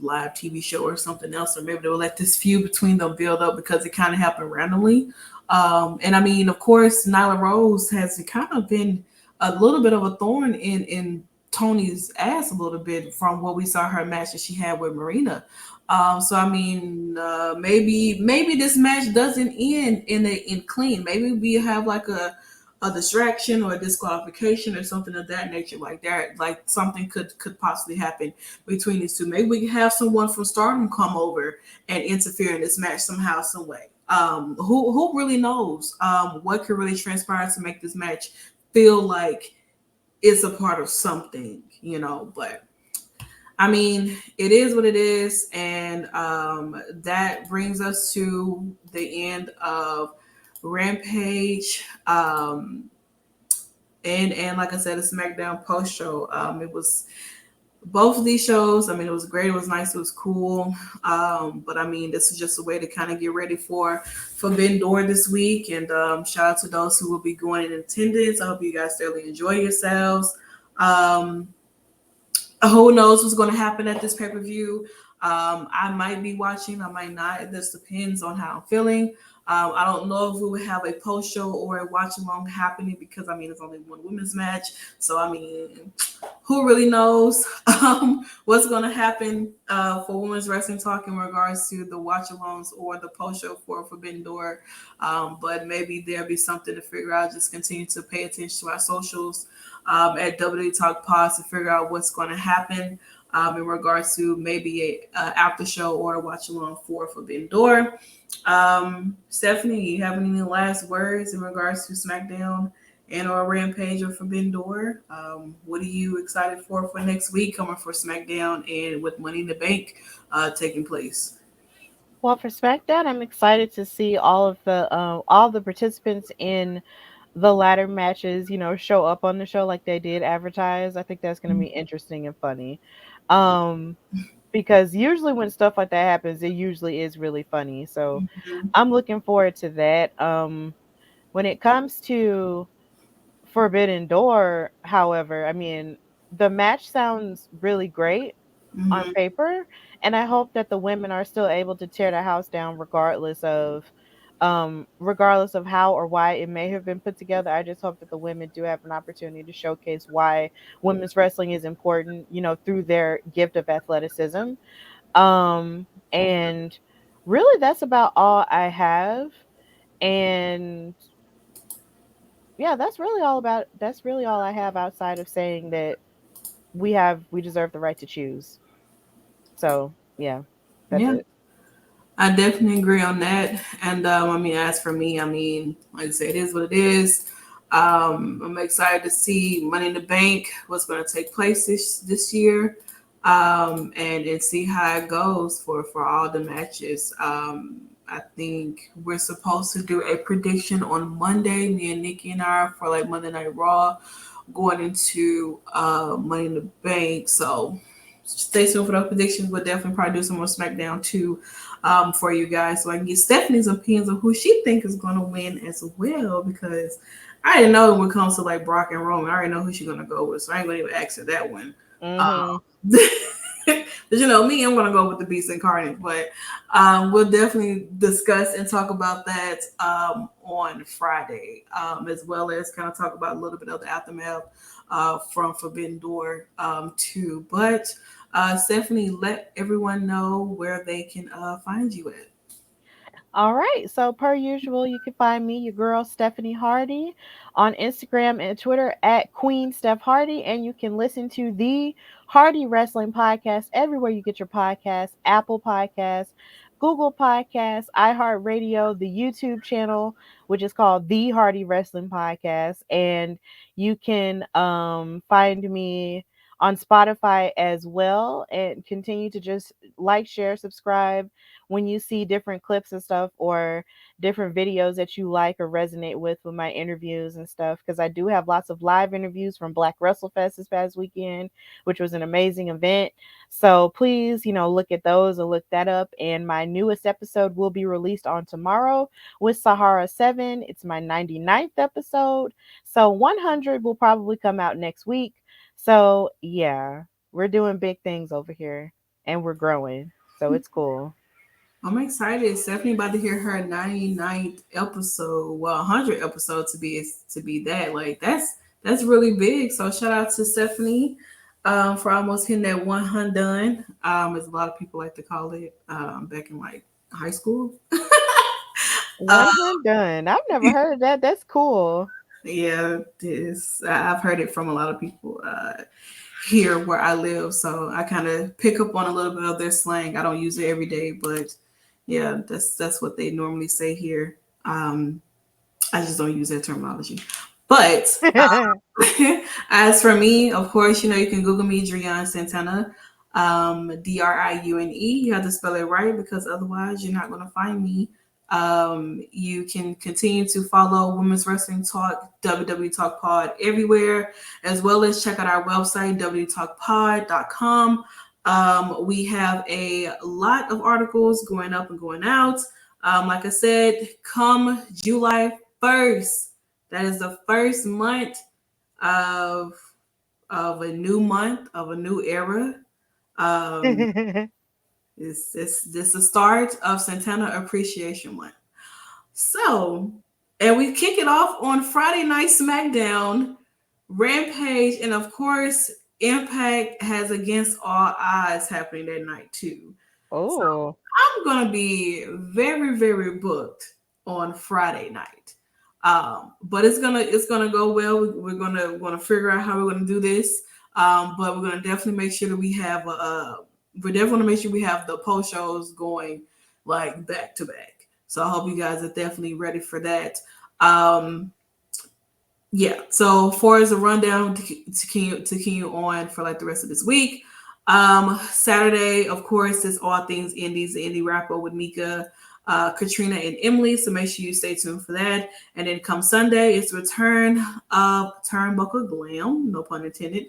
[SPEAKER 4] live TV show or something else, or maybe they would let this feud between them build up because it kind of happened randomly. And I mean, of course, Nyla Rose has kind of been a little bit of a thorn in Tony's ass a little bit from what we saw her match that she had with Marina. So I mean, maybe this match doesn't end in clean. Maybe we have like a distraction or a disqualification or something of that nature, like that. Like something could possibly happen between these two. Maybe we can have someone from Stardom come over and interfere in this match somehow, some way. Who really knows what could really transpire to make this match feel like it's a part of something. But I mean, it is what it is, and that brings us to the end of Rampage. And like I said, a SmackDown post show. It was both of these shows. I mean, it was great. It was nice. It was cool. But I mean, this is just a way to kind of get ready for Forbidden Door this week. And shout out to those who will be going in attendance. I hope you guys thoroughly enjoy yourselves. Who knows what's going to happen at this pay-per-view? I might be watching, I might not. It just depends on how I'm feeling. I don't know if we will have a post show or a watch along happening because I mean it's only one women's match. So I mean, who really knows what's going to happen for women's wrestling talk in regards to the watch alongs or the post show for Forbidden Door. But maybe there'll be something to figure out. Just continue to pay attention to our socials at WWE Talk Pod to figure out what's going to happen in regards to maybe a after show or a watch along for Forbidden Door. Stephanie, you have any last words in regards to SmackDown and or Rampage or Forbidden Door? What are you excited for next week coming for SmackDown and with Money in the Bank taking place?
[SPEAKER 5] Well, for SmackDown, I'm excited to see all the participants in the ladder matches, show up on the show like they did advertise. I think that's going to be interesting and funny. Um, because usually when stuff like that happens, it usually is really funny. So
[SPEAKER 4] Mhm.
[SPEAKER 5] I'm looking forward to that. When it comes to Forbidden Door, however, I mean, the match sounds really great on
[SPEAKER 4] Mhm.
[SPEAKER 5] paper. And I hope that the women are still able to tear the house down regardless of how or why it may have been put together. I just hope that the women do have an opportunity to showcase why women's wrestling is important, through their gift of athleticism. And really that's about all I have. And yeah, that's really all I have outside of saying that we deserve the right to choose. So yeah, that's
[SPEAKER 4] Yeah,
[SPEAKER 5] it.
[SPEAKER 4] I definitely agree on that. And I mean, as for me, I mean, like I said, it is what it is. I'm excited to see Money in the Bank, what's going to take place this year, and see how it goes for all the matches. I think we're supposed to do a prediction on Monday. Me and Nikki and I for like Monday Night Raw, going into Money in the Bank. So stay tuned for those predictions. We'll definitely probably do some more Smackdown too, for you guys, so I can get Stephanie's opinions on who she thinks is going to win as well. Because I didn't know when it comes to like Brock and Roman, I already know who she's going to go with, so I ain't going to even ask her that one.
[SPEAKER 5] Mhm.
[SPEAKER 4] But me, I'm going to go with the Beast Incarnate. But we'll definitely discuss and talk about that on Friday, as well as kind of talk about a little bit of the aftermath from Forbidden Door too. But Stephanie, let everyone know where they can find you at.
[SPEAKER 5] All right. So, per usual, you can find me, your girl, Stephanie Hardy, on Instagram and Twitter at Queen Steph Hardy. And you can listen to the Hardy Wrestling Podcast everywhere you get your podcasts: Apple Podcasts, Google Podcasts, iHeartRadio, the YouTube channel, which is called The Hardy Wrestling Podcast. And you can find me on Spotify as well, and continue to just like, share, subscribe when you see different clips and stuff, or different videos that you like or resonate with my interviews and stuff, because I do have lots of live interviews from Black WrestleFest this past weekend, which was an amazing event. So please, look at those and look that up. And my newest episode will be released on tomorrow with Sahara 7. It's my 99th episode. So 100 will probably come out next week. So yeah, we're doing big things over here and we're growing. So it's cool.
[SPEAKER 4] I'm excited. Stephanie about to hear her 99th episode, well, 100 episode to be that. Like that's really big. So shout out to Stephanie for almost hitting that 100, as a lot of people like to call it, back in like high school.
[SPEAKER 5] 100. I've never heard of that. That's cool.
[SPEAKER 4] Yeah, I've heard it from a lot of people here where I live, so I kind of pick up on a little bit of their slang. I don't use it every day, but yeah, that's what they normally say here. I just don't use that terminology. But as for me, of course, you can Google me, Driune Santana, Driune. You have to spell it right, because otherwise you're not going to find me. You can continue to follow Women's Wrestling Talk, WWE Talk Pod everywhere, as well as check out our website, www.talkpod.com. We have a lot of articles going up and going out. Like I said, come July 1st, that is the first month of a new month, of a new era. This is the start of Santana Appreciation Month. So, and we kick it off on Friday Night Smackdown, Rampage, and of course, Impact has Against All Odds happening that night too. So
[SPEAKER 5] Oh.
[SPEAKER 4] I'm gonna be very, very booked on Friday night. But it's gonna go well. We're gonna figure out how we're gonna do this. But we're gonna definitely make sure that we have the post shows going like back to back. So I hope you guys are definitely ready for that. Yeah. So far as a rundown to continue on for like the rest of this week. Saturday, of course, is all things indies, the indie wrap up with Mika, Katrina, and Emily. So make sure you stay tuned for that. And then come Sunday, it's return of Turnbuckle Glam, no pun intended.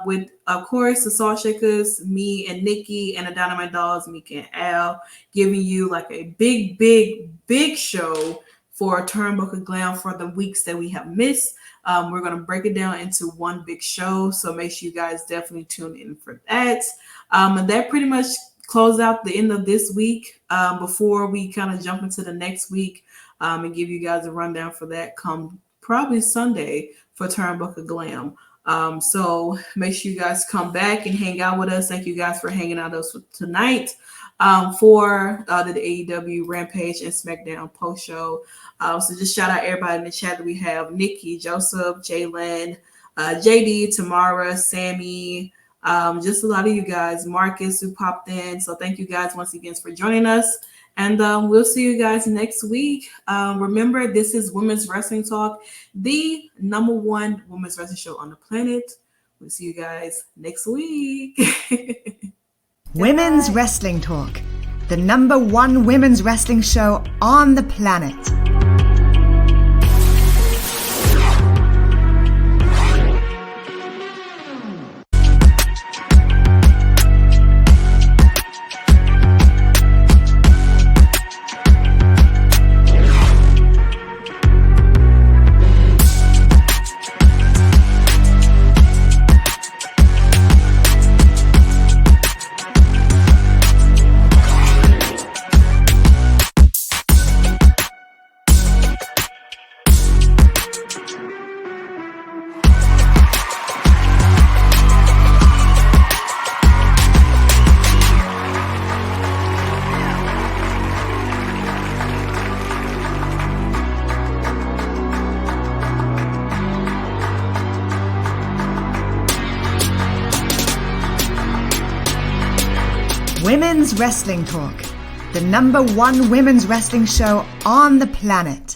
[SPEAKER 4] With of course the Salt Shakers, me and Nikki, and the Dynamite Dolls, Mika and Al, giving you like a big show for Turnbuckle Glam for the weeks that we have missed. We're going to break it down into one big show, so make sure you guys definitely tune in for that. And that pretty much close out the end of this week before we kind of jump into the next week and give you guys a rundown for that come probably Sunday for Turnbuckle Glam. So make sure you guys come back and hang out with us. Thank you guys for hanging out with us tonight for the AEW Rampage and Smackdown post show. So just shout out everybody in the chat that we have: Nikki, Joseph, Jalen, JD, Tamara, Sammy, just a lot of you guys, Marcus who popped in. So thank you guys once again for joining us. And we'll see you guys next week. Remember, this is Women's Wrestling Talk, the #1 women's wrestling show on the planet. We'll see you guys next week.
[SPEAKER 3] Women's Wrestling Talk, the #1 women's wrestling show on the planet. Women's Wrestling Talk, the #1 women's wrestling show on the planet.